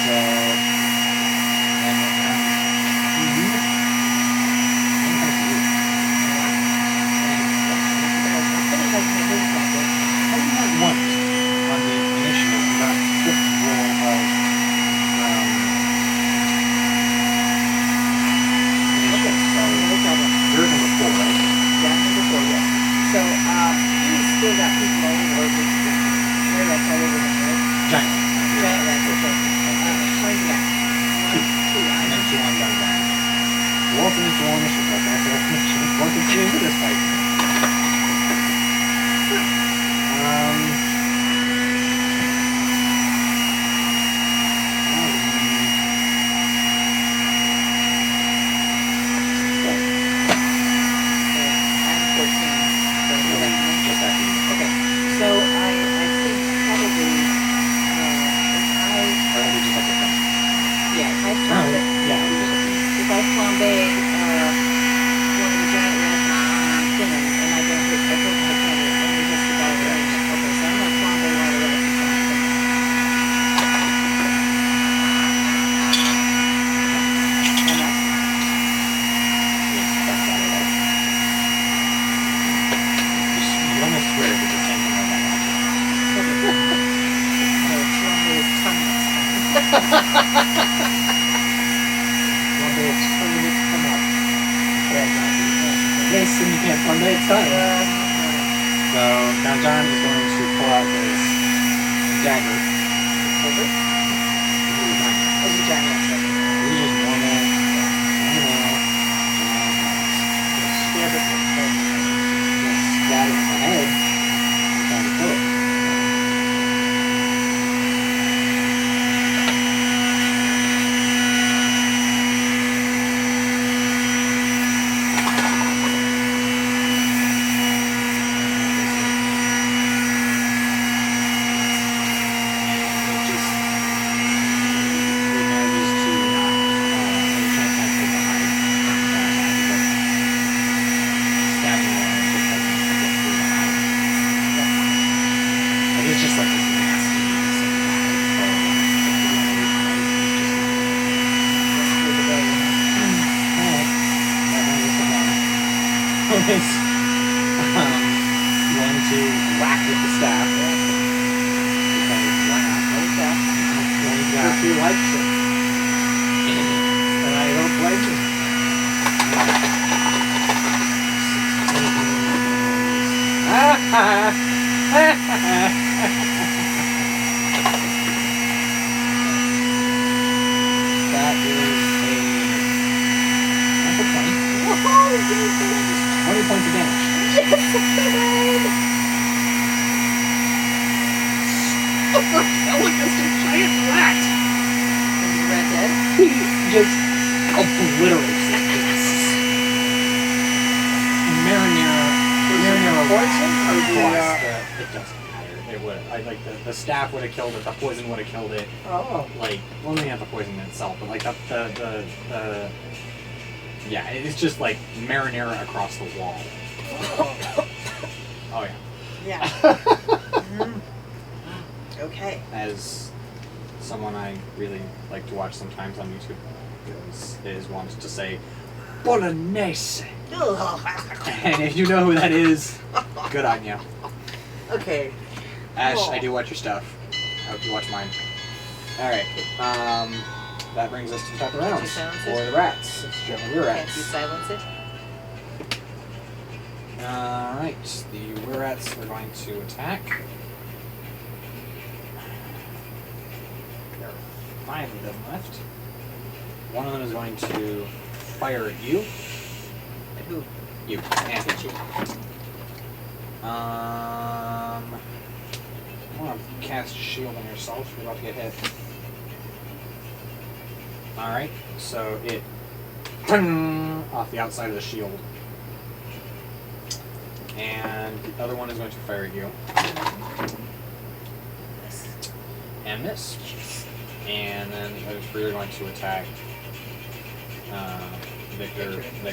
so... And then comes you. And comes you. Only had once on the initiative, you got a fifth roll of initiative. So No problem. you're number 4, right? Yeah, number 4, yeah. So, he's still got people all over the where that's all over him, right? Giant. Giant rats, okay. How many you got? 1, 2, And then 2 on down back. You also need to roll initiative, but that's all initiative. Welcome to this fight. I'm 14, so you have to Just after you. Okay, so I think probably, Or we just have to finish. if I flambe, Yeah, we just have to if I flambe, one of the giant rats on thin and I don't hit, I don't hit it, only hits the guy right. Okay, so I'm gonna flambe one of the rats on thin. Enough? You almost swear if it's the same thing like that. No, flambe is tongue next time. One day it's coming to come up. Yes, and you can't fund it, it's done. So now John is going to pull out his dagger. Over. Oh, you giant rats. This is just normal. Stab it with the Just stab it in the head. And try to kill it. Going to whack with the staff. Because why not? Because he likes it. And I don't blame him. That is a 20. Whoa, 20 points of damage. against a giant rat. And the rat dead? He just obliterates it. Marinara Poison or it the, doesn't matter. It would. I like the staff would have killed it. The poison would have killed it. oh. Like, well, maybe not the poison itself, but like the yeah, it's just like marinara across the wall. Oh yeah. Yeah. Okay. As someone I really like to watch sometimes on YouTube is wants to say Bolognese. And if you know who that is, good on you. Okay. Ash, Oh. I do watch your stuff. I hope you watch mine. Alright. That brings us to the top of the rounds. silence For it? the rats. It's Children of Can't you Rats. silence it? Alright, the Wirats are going to attack. There are 5 of them left. One of them is going to fire at you. At who? You. And hit you. I want to cast shield on yourself. You're about to get hit. Alright, so it off the outside of the shield. And the other one is going to fire at you. And miss. And then the other 3 are going to attack Victor, and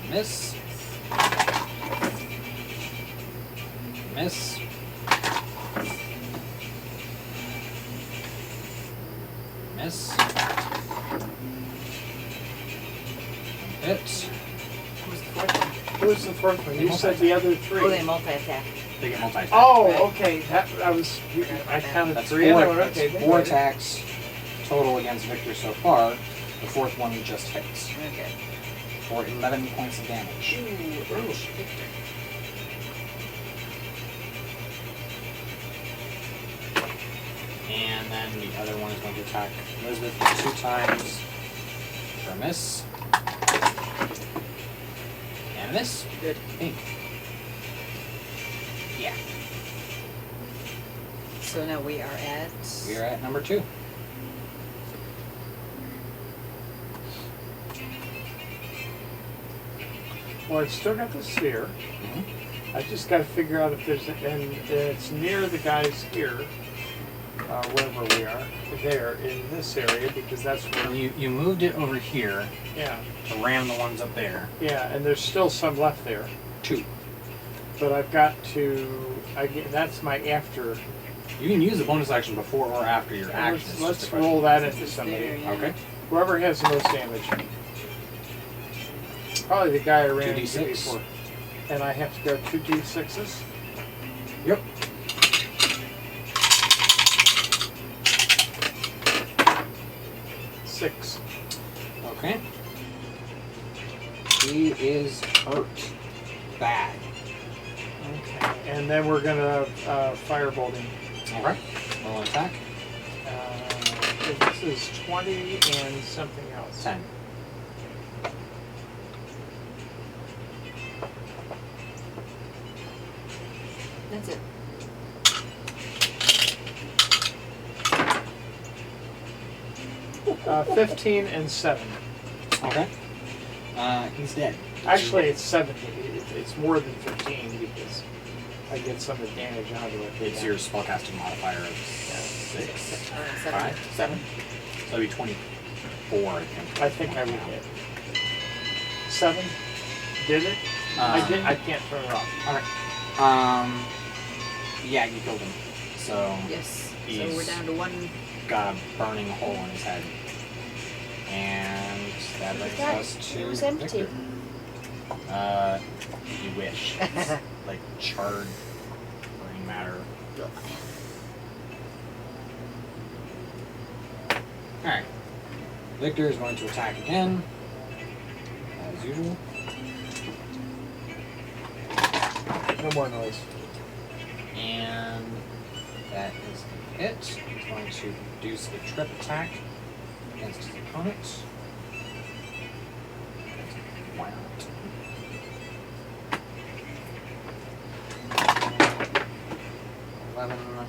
miss. Miss. Miss. Hit. Who's the fourth one? Who's the fourth one? You said the other 3. Oh, they multi-attack. They get multi-attack. Oh, Right. okay. That I counted That's 3. four, Okay, that's 4 attacks total against Victor so far. The 4th one just hits Okay. for 11 points of damage. Ooh, Victor. And then the other one is going to attack Elizabeth 2 times for a miss. And a miss. Good. Pink. Yeah. So now we are at... We are at number 2. Well, I've still got the sphere. Mm-hmm. I just got to figure out if there's and it's near the guys here, wherever we are, there in this area, because that's where. You moved it over here Yeah, to ram the ones up there. yeah, and there's still some left there, 2. but I've got to. That's my after. You can use the bonus action before or after your action. It's just Let's a question. roll that into There, somebody. yeah. Okay. Whoever has the most damage. Probably the guy I ran into 2d6. before. And I have to go 2d6s. Yep. Six. Okay. He is hurt. Bad. Okay. And then we're gonna firebolt him. Okay. Roll an attack. This is 20 and something else. 10. That's it. Uh, 15 and 7. Okay. He's dead. Actually, it's 7. It's more than 15 because I get some of the damage onto it. It's your spellcasting modifier of 6. 7. 7. So it'd be 24, I think. I think I would hit. 7? Did it? I can't turn it off. Okay. Yeah, you killed him. So Yes. So He's- we're down to 1. got a burning hole in his head. And that brings That- us to it was empty. Victor. You wish. It's like charred brain matter. Alright. Victor is going to attack again. As usual. No more noise. And that is it. He's going to produce a trip attack against his opponent. Why not? $11,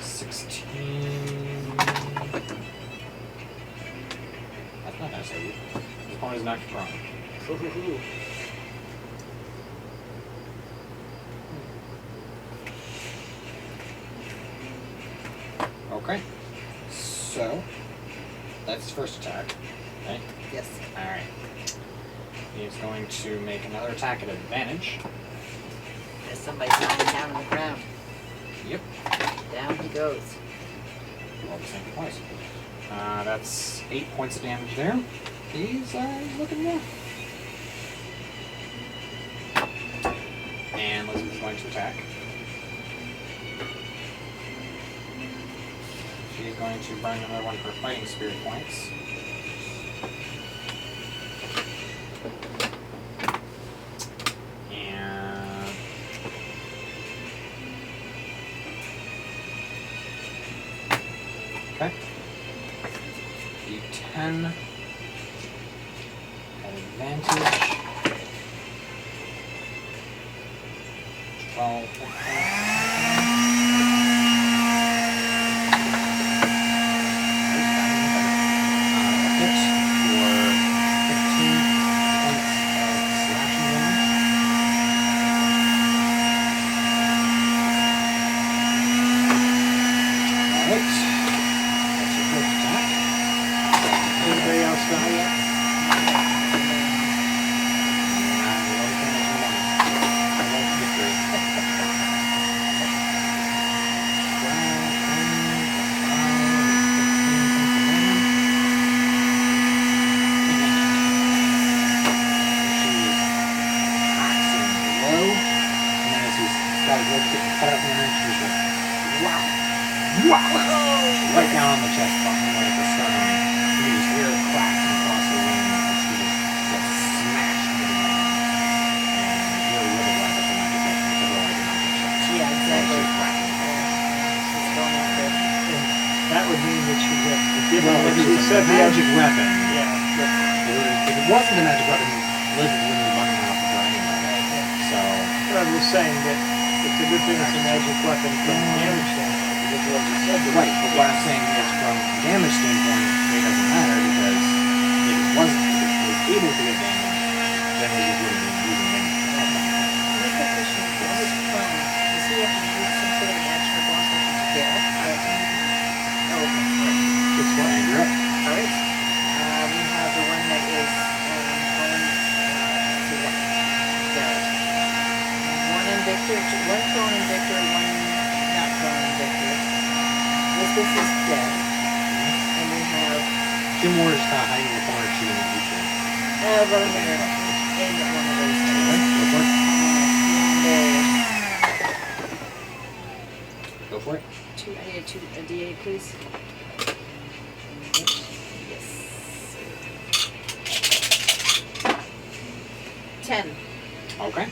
16. That's not necessarily. His opponent is knocked prone. Okay. So, that's his first attack, right? Yes. Alright. He's going to make another attack at advantage. There's somebody lying down on the ground. Yep. Down he goes. Roll the same twice. That's 8 points of damage there. He's looking rough. And Lizzie's going to attack. She's going to burn another one of her fighting spirit points. And okay. D10 at advantage. 12. Anybody else die yet? Right down on the chest button, like the sternum. You just hear it cracking across the room as she just gets smashed into the ground. And you're really glad that you're not getting because otherwise you're not getting shot. Yeah, exactly. She's cracking. She's going after it. And that would mean that you get given Well, what if you it's a said the magic weapon, Yeah. if it wasn't a magic weapon, Liz wouldn't be running off of her anyway. So, But I'm just saying that it's a good thing it's a magic weapon from a damage standpoint. Because what you said the right, but what I'm saying is from a damage standpoint, it doesn't matter because if it was able to get damage, then we just wouldn't be using it. What position is this from? Does he have to use some sort of action or bonus action to get up? Oh, okay. It's what? And you're up. All right. We have the one that is prone. To what? One in Victor, one prone in Victor, one not prone in Victor. This is dead. And we have. Two more is hiding in the corner shooting at each other. Well, I'm gonna aim at one of those things. Go for it. I need a D8, please. Yes. 10. Okay.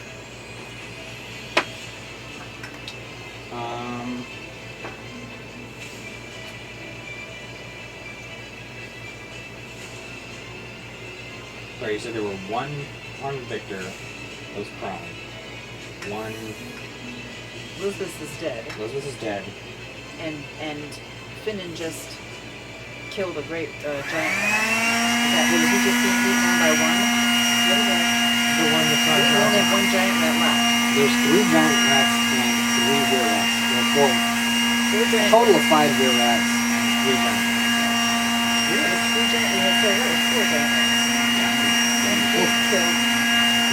Sorry, you said there were one victor that was prone. One. Elizabeth is dead, Elizabeth is dead. and Finnan just killed a great giant rat. Was he just being eaten one by one? What is that? The one that's on We top. only have one giant rat left. There's 3 giant rats and 3 rear rats. There are 4. Four A giant total of 5 rear rats and 3 giant rats. We have 3 giant. We have 4 giant rats. And he killed.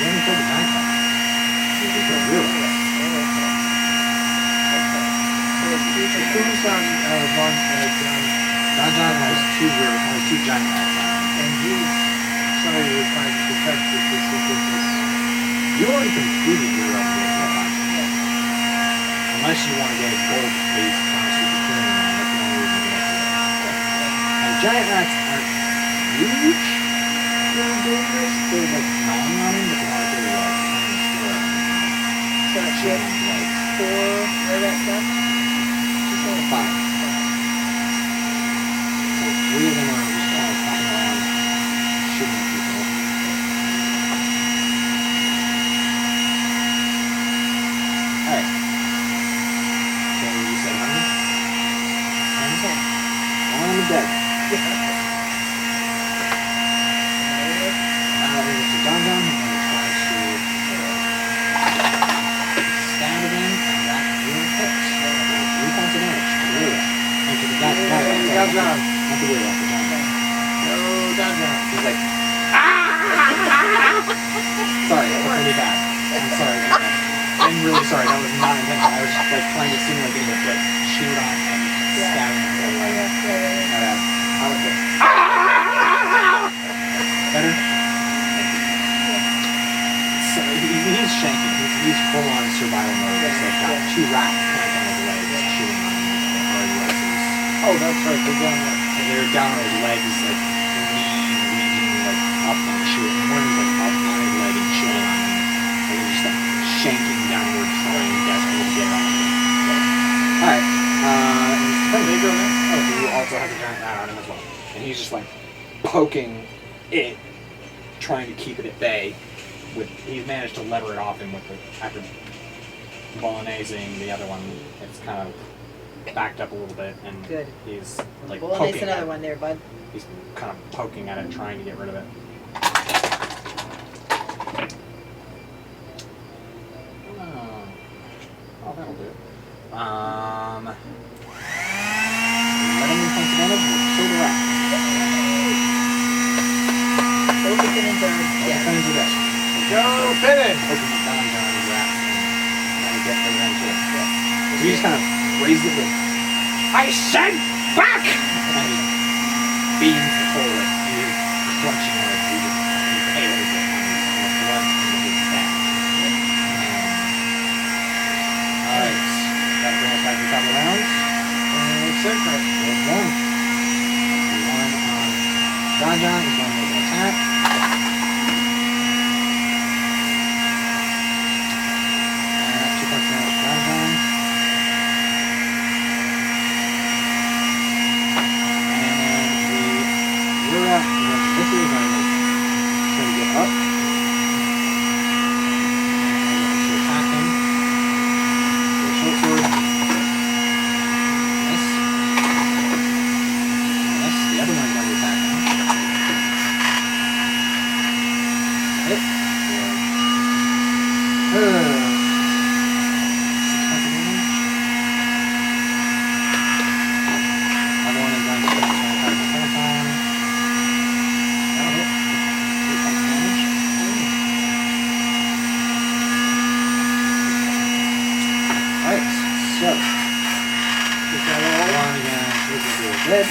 You only killed the giant rat. He killed killed rear rear rats. rats. Oh, okay. Okay. So it's 3 giant Who's rats. on one John? John has 2 giant rats on him. And he's somebody we're trying to protect because he gives us. You already completed your objective. Yeah. Unless you want to get a gold-based concept of clearing on, that's the only reason you have to do it. And giant rats aren't huge. Really dangerous. They're like gnawing on him, but they're not really like turning square. So she has Like 4 rear rats left. She said 5. So 3 of them are just kind of hopping around, shooting people. Alright. So you said how many? 10? 1 of them is dead. There's a Don Don who tries to stab again, and that will hit. 3 points of damage to the rear. And to the guy. Don Don. Not the rear, the Don Don. No, Don Don. He's like, sorry, that was really bad. I'm sorry. I'm really sorry. That was not intentional. I was just like trying to simulate getting a like shoot on and stabbing him. How was it? Better? So he's shanking. He's full on survival mode. He's like got 2 rats cranked on his legs, shooting on him. Oh, that's right. They're down there. And they're down on his legs, like leaning like up and shooting. One is like up on his leg and chilling on him. And they're just like shanking downward, trying desperately to get on him. Alright. They go next. Oh, so you also have a giant rat on him as well. And he's just like poking it, trying to keep it at bay. He's managed to lever it off him with after bolognese-ing the other one. It's kind of backed up a little bit, and Good. he's like Well, poking nice at another it. one there, bud. He's kind of poking at it, trying to get rid of it. Oh, that'll do. 11 points of damage will kill the rat. Both the Finnans are Yeah. dead. Finnans are dead. Go, Finnan! Poking it down on his rats and get rid of them too. So he just kind of raised it with, I said back! And he beams the hole like he is crunching on it. He just impales it on his blood into his stab. Alright. That brings us back to the top of the round. Secret. There's one. One on John John is going to make an attack. And 2 points damage to John John. And the Yura against Victor is going to try to get up. And to attack him. With a short sword. Miss. Miss. The other one's going to attack him. Hit. 6 points of damage. Other one is going to attack the second time. That'll hit. 8 points of damage. Alright, so one against Lucas is dead.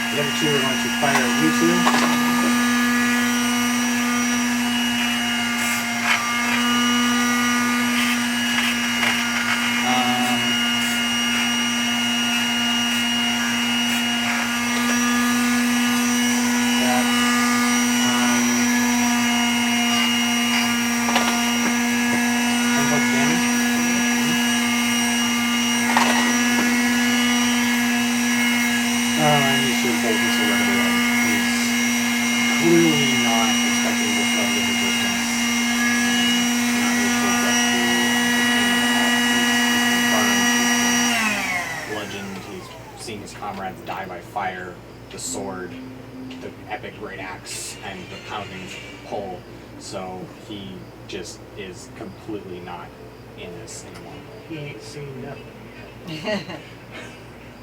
The other 2 are going to fire at you 2. That's clearly not expecting this level of resistance. Not really sure what to do. He's confirmed, he's been bludgeoned, he's seen his comrades die by fire, the sword, the epic great axe, and the pounding pole. So he just is completely not in this anymore. He ain't seen nothing.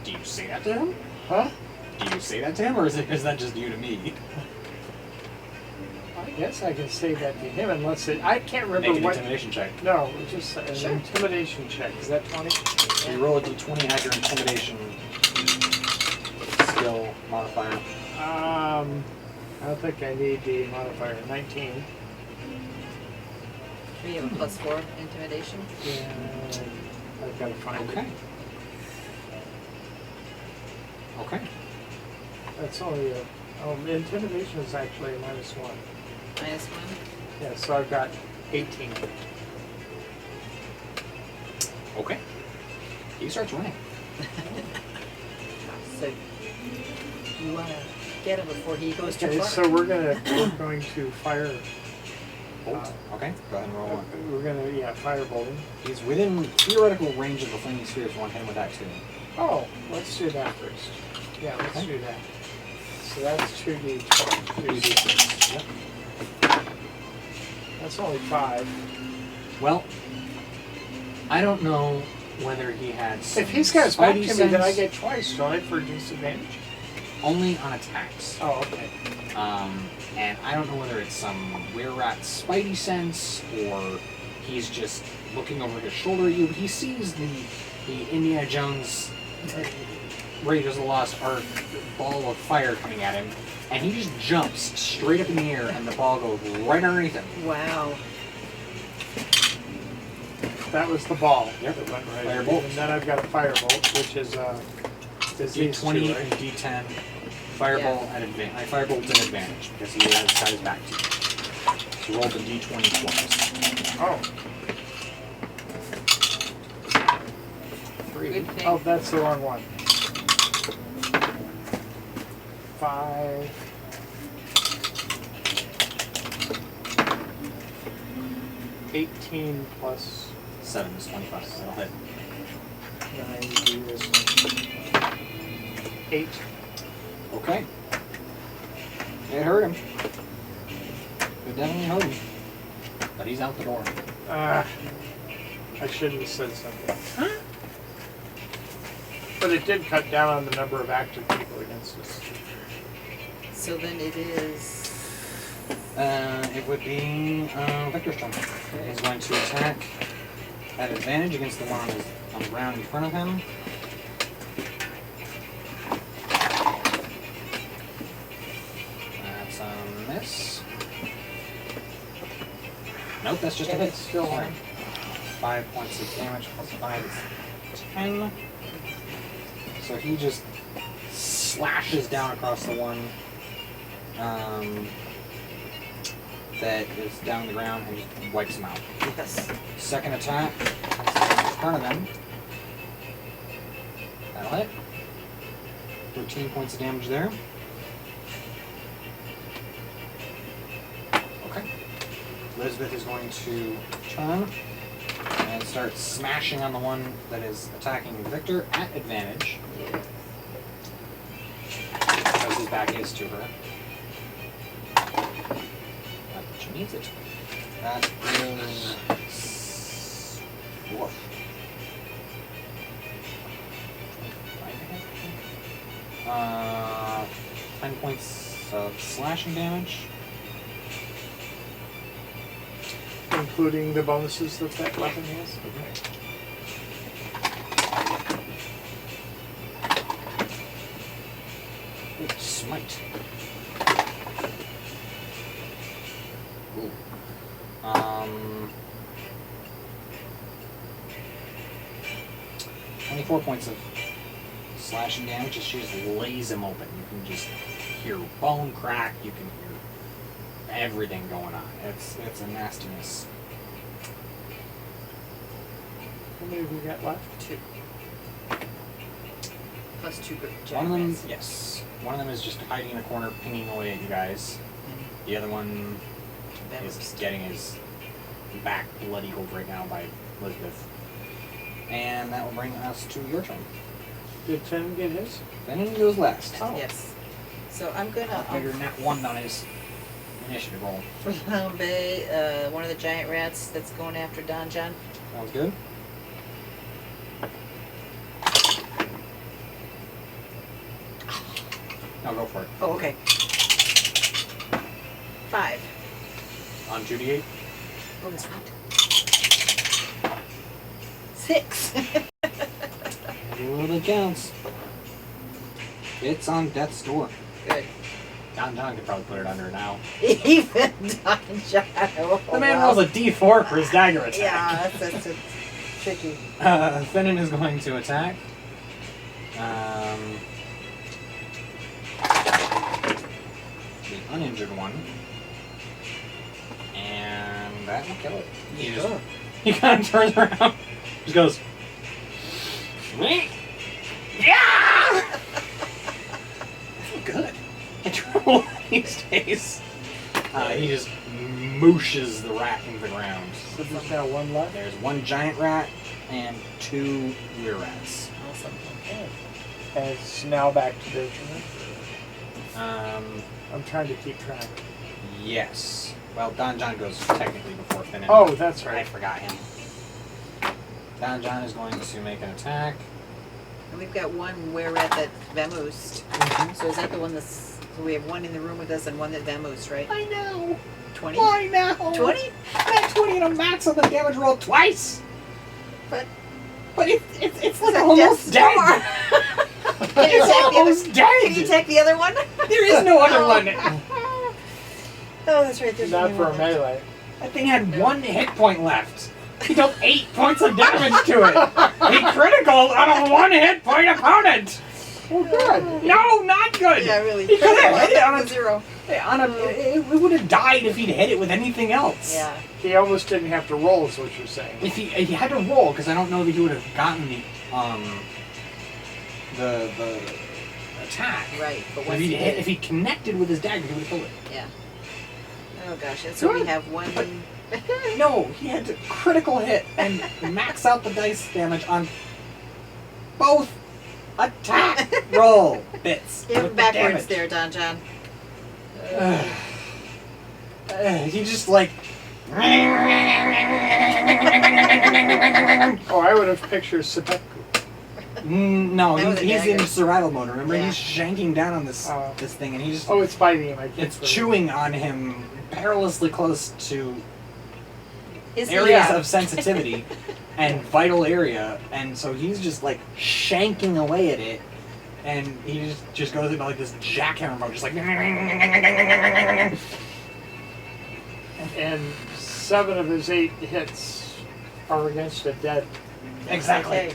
Do you say that to him? Huh? Do you say that to him, or is that just you to me? I guess I can say that to him unless it. I can't remember Make an what. intimidation check. No, just an Sure. intimidation check. Is that 20? So you roll a d20, add your intimidation skill modifier. I don't think I need the modifier. 19. We have a +4 intimidation. Yeah, I've got to find Okay. it. Okay. That's only a. Intimidation is actually a -1. -1. Yeah, so I've got 18. Okay. He starts running. So you want to get him before he goes too Okay, far. so we're going to fire. Bolt. Okay. Go ahead and roll one. We're gonna firebolt him. He's within theoretical range of the flaming sphere if you want to hit him with that too. Oh, let's do that first. Yeah, let's Okay. do that. So that's 2d12. 2d6. Yep. That's only 5. Well, I don't know whether he had some If he's got spike spidey to me, then I sense. get twice, don't I, for disadvantage? Only on attacks. Oh, okay. And I don't know whether it's some were-rat spidey sense or he's just looking over his shoulder at you. But he sees the Indiana Jones Raiders of the Lost Ark ball of fire coming at him, and he just jumps straight up in the air, and the ball goes right underneath him. Wow. That was the ball. Yep. That went right. Firebolt. And then I've got a firebolt, which is these two, D20 right? and D10. Fireball at advantage. Firebolt's an advantage because he has got his back to you. So roll the D20 twice. Oh. Good thing. Oh, that's the wrong one. 5. 18 plus 7 is 25. That'll hit. 9 do this one. 8. Okay. It hurt him. It definitely hurt him. But he's out the door. I shouldn't have said something. But it did cut down on the number of active people against us. So then it is. It would be Victor's turn. He's going to attack at advantage against the one on the ground in front of him. That's a miss. Nope, that's just a And hit. it's still Sorry. on. 5 points of damage plus 5 is 10. So he just slashes down across the one that is down on the ground and just wipes him out. Yes. Second attack, in front of him. That'll hit. 13 points of damage there. Okay. Elizabeth is going to turn and start smashing on the one that is attacking Victor at advantage. Yeah. Because his back is to her. Not that she needs it. That is... Woof. 10 points of slashing damage. Including the bonuses that that weapon has? Okay. Ooh, smite. Ooh. 24 points of slashing damage as she just lays him open. You can just hear bone crack, you can hear everything going on. It's a nastiness. How many have we got left? 2. Plus 2 One giant of them, rats. yes. One of them is just hiding in a corner, pinging away at you guys. The other one That is was- getting his back bloody hold right now by Elizabeth. And that will bring us to your turn. Did Finn get his? Then goes last. Yes. So I'm gonna Figure nat 1 on his initiative roll. flambe one of the giant rats that's going after Don John. Sounds good. Now go for it. Oh, okay. 5. On 2d8. Oh, that's right. 6. Every little bit counts. It's on death's door. Good. Don John could probably put it under now. Even Don John. Oh, The man wow. rolls a d4 for his dagger attack. Yeah, that's tricky. Finnan is going to attack. The uninjured one. And that will kill it. He kind of turns around. Just goes. Yeah! Good. I trouble these days. He just mooshes the rat into the ground. So there's now one left? There's one giant rat and 2 rear rats. Awesome. Okay. And it's now back to their turn. I'm trying to keep track. Yes. Well, Don John goes technically before Finnan. Oh, that's I right. forgot him. Don John is going to make an attack. And we've got one were rat that vamoosed. Mm-hmm. So is that the one that's... So we have one in the room with us and one that vamoosed, right? I know. 20? I know. 20? Not 20 and a max on the damage roll twice. But... But it's like It's almost death's dead. door. Can you It's attack the almost other... dead. Can you attack the other one? There is no other one. Oh, that's right. There's Not only for one a left. melee. That thing had 1 hit point left. He dealt 8 points of damage to it. He critical on a 1 hit point opponent. Oh, good. No, not good. Yeah, really. He could have hit it on a 0. it would have died if he'd hit it with anything else. Yeah. He almost didn't have to roll, is what you're saying. If he had to roll, because I don't know that he would have gotten the attack. Right. But If once he he did if he connected with his dagger, he would have killed it. Yeah. Oh gosh. And so we Good. have one... But- No, he had to critical hit and max out the dice damage on both attack roll bits. Give with him the backwards damage. there, Don John. He just like. Oh, I would have pictured Seppuku. No, That was a he's in dagger. survival mode. Remember, Yeah. he's shanking down on this Oh. this thing, and he just Oh, it's biting him. I can't it's believe it. chewing on him perilously close to Is he... areas Yeah. of sensitivity and vital area, and so he's just like shanking away at it, and he just goes into like this jackhammer mode, just like. And 7 of his 8 hits are against a dead. Exactly. Okay.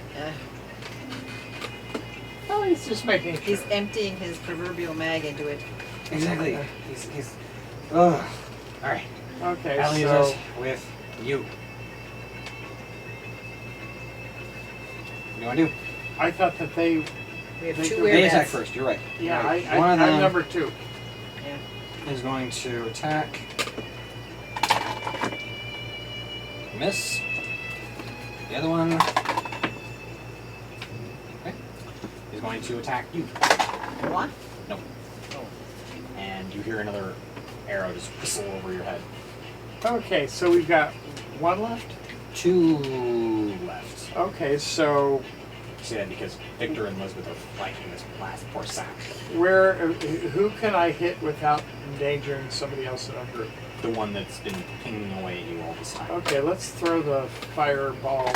Oh, he's just making sure. He's emptying his proverbial mag into it. Exactly. He's. Ugh. All right. Okay, That leaves so us with you. What do you want to do? I thought that they. We have They 2 do- were They attack rats. first. You're right. Yeah, Right. I, One of I'm them number 2. Yeah. is going to attack. Miss. The other one. Okay. Is going to attack you. What? No. And you hear another arrow just whistle over your head. Okay, so we've got 1 left. 2 left. Okay, so I say that because Victor and Elizabeth are fighting this last poor sack. where, who can I hit without endangering somebody else in our group? The one that's been pinging away at you all this time. Okay, let's throw the fireball,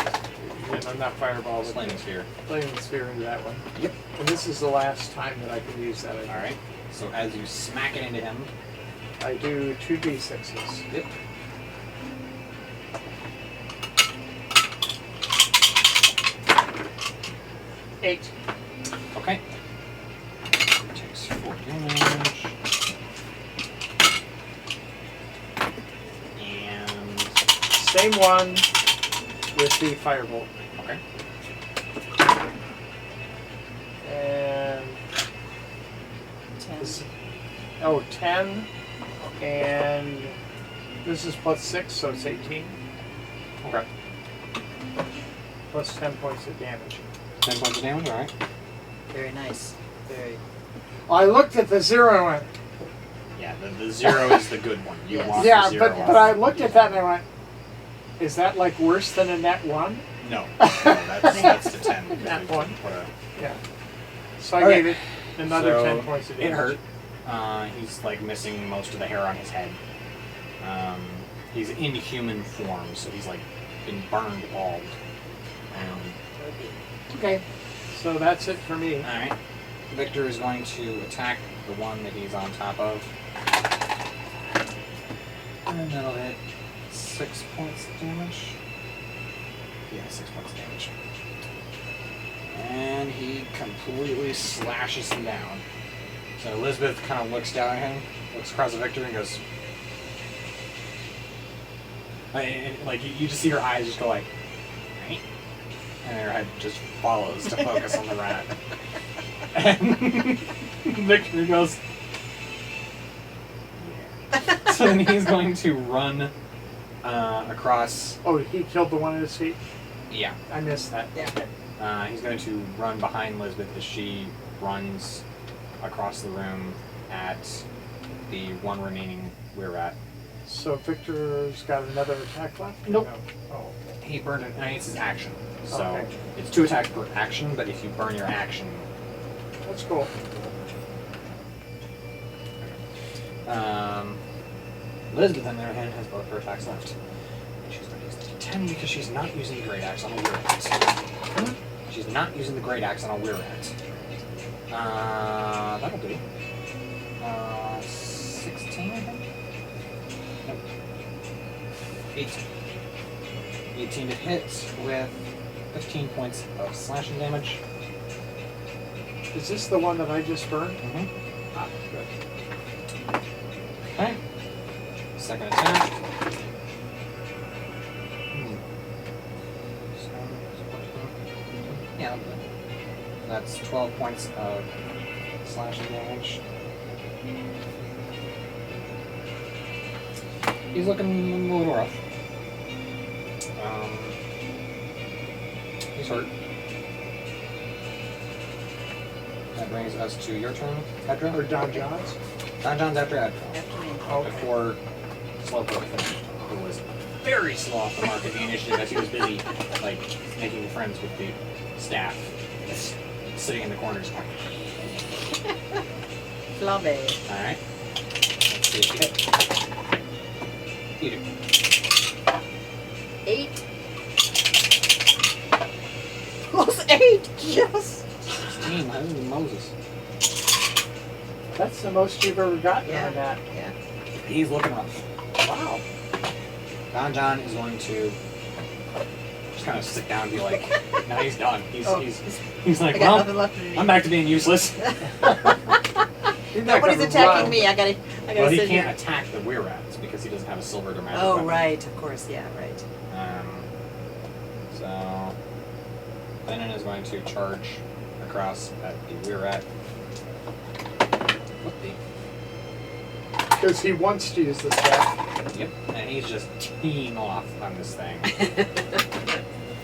not fireball, but Flaming sphere. flaming sphere into that one. Yep. And this is the last time that I can use that. I think. Alright. So as you smack it into him. I do 2d6s. Yep. Eight. Okay. Takes 4 damage. And Same one with the firebolt. okay. And 10. this, oh, 10. And this is plus 6, so it's 18. Okay. Plus 10 points of damage. 10 points of damage, alright. Very nice. Very. I looked at the 0 and went, Yeah, the 0 is the good one. You Yes. want yeah, the 0 but off. I looked at that and I went, is that like worse than a net 1? No, that's the 10. because That we one. put a- Yeah. So I All gave right. it another So, 10 points of damage. It hurt. He's like missing most of the hair on his head. He's in human form, so he's like been burned bald. Okay. So that's it for me. Alright. Victor is going to attack the one that he's on top of. And that'll hit 6 points of damage. Yeah, 6 points of damage. And he completely slashes him down. So Elizabeth kind of looks down at him, looks across at Victor, and goes. Like you just see her eyes just go like, right? And her head just follows to focus on the rat. And Victor goes, yeah. So then he's going to run across. Oh, he killed the one at his feet? Yeah. I missed that. Yeah. He's going to run behind Elizabeth as she runs across the room at the one remaining were-rat. So Victor's got another attack left? Nope. No. Oh. He burned it. I mean, it's his action. So Okay. it's 2 attacks per action, but if you burn your action. That's cool. Elizabeth, on the other hand, has both her attacks left. And she's going to use the D10 because she's not using the Great Axe on a were-rat. She's not using the Great Axe on a were-rat. That'll do. 16, I think? Nope. 18. 18 to hit with 15 points of slashing damage. Is this the one that I just burned? Mm-hmm. Ah, good. Okay. Second attack. Yeah, that'll do. That's 12 points of slashing damage. He's looking a little rough. He's hurt. That brings us to your turn, Edra. Or Don Johns? Don John's after Edra. After me. Okay. Before Slowpoke finished, who was very slow off the mark at the initiative as he was busy, like, making friends with the staff that's sitting in the corners. Flambe. Alright. Let's see if you hit. You do. 8. Plus 8. Yes. 16. Holy Moses. That's the most you've ever gotten Yeah. on that. Yeah. He's looking rough. Wow. Don John is going to just kind of sit down and be like, no, he's done. He's like, I got well, nothing left to do. I'm back to being useless. He's not Nobody's gonna attacking run. me. I gotta Well, he sit can't here. attack the were-rats because he doesn't have a silver or magic Oh, weapon. right. Of course. Yeah, right. So Lennon is going to charge across at the were-rat. Whoopsie. Because he wants to use the staff. Yep. And he's just teeing off on this thing.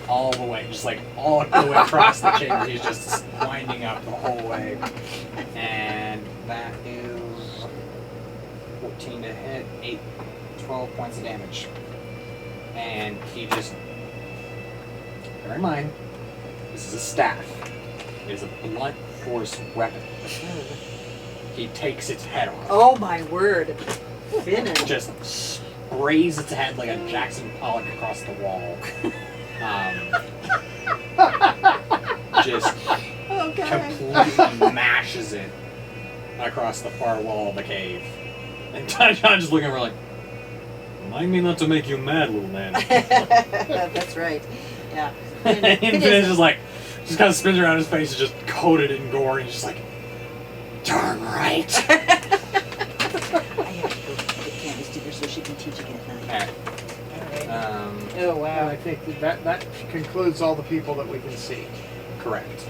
All the way, just like all the way across the chamber. He's just winding up the whole way. And that is 14 to hit, 12 points of damage. And he just, bear in mind, this is a staff. It is a blunt force weapon. He takes its head off. Oh my word. Finish. Just sprays its head like a Jackson Pollock across the wall. Just Okay. completely mashes it across the far wall of the cave. And John just looking at her like, remind me not to make you mad, little man. That's right. Yeah. And Finn is just like, just kind of spins around his face, is just coated in gore, and he's just like, darn right. I have to go get Candy's dinner so she can teach again at night. Alright. Oh And wow. I think that concludes all the people that we can see. Correct.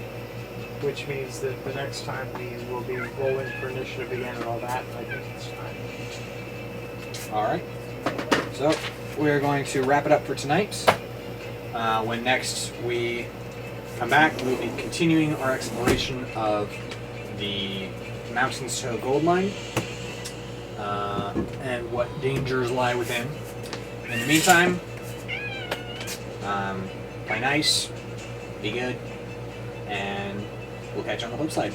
Which means that the next time we will be rolling for initiative again and all that, I think it's time. All right. So we're going to wrap it up for tonight. When next we come back, we'll be continuing our exploration of the Mountains to Gold Mine and what dangers lie within. In the meantime, play nice, be good, and we'll catch you on the flip side.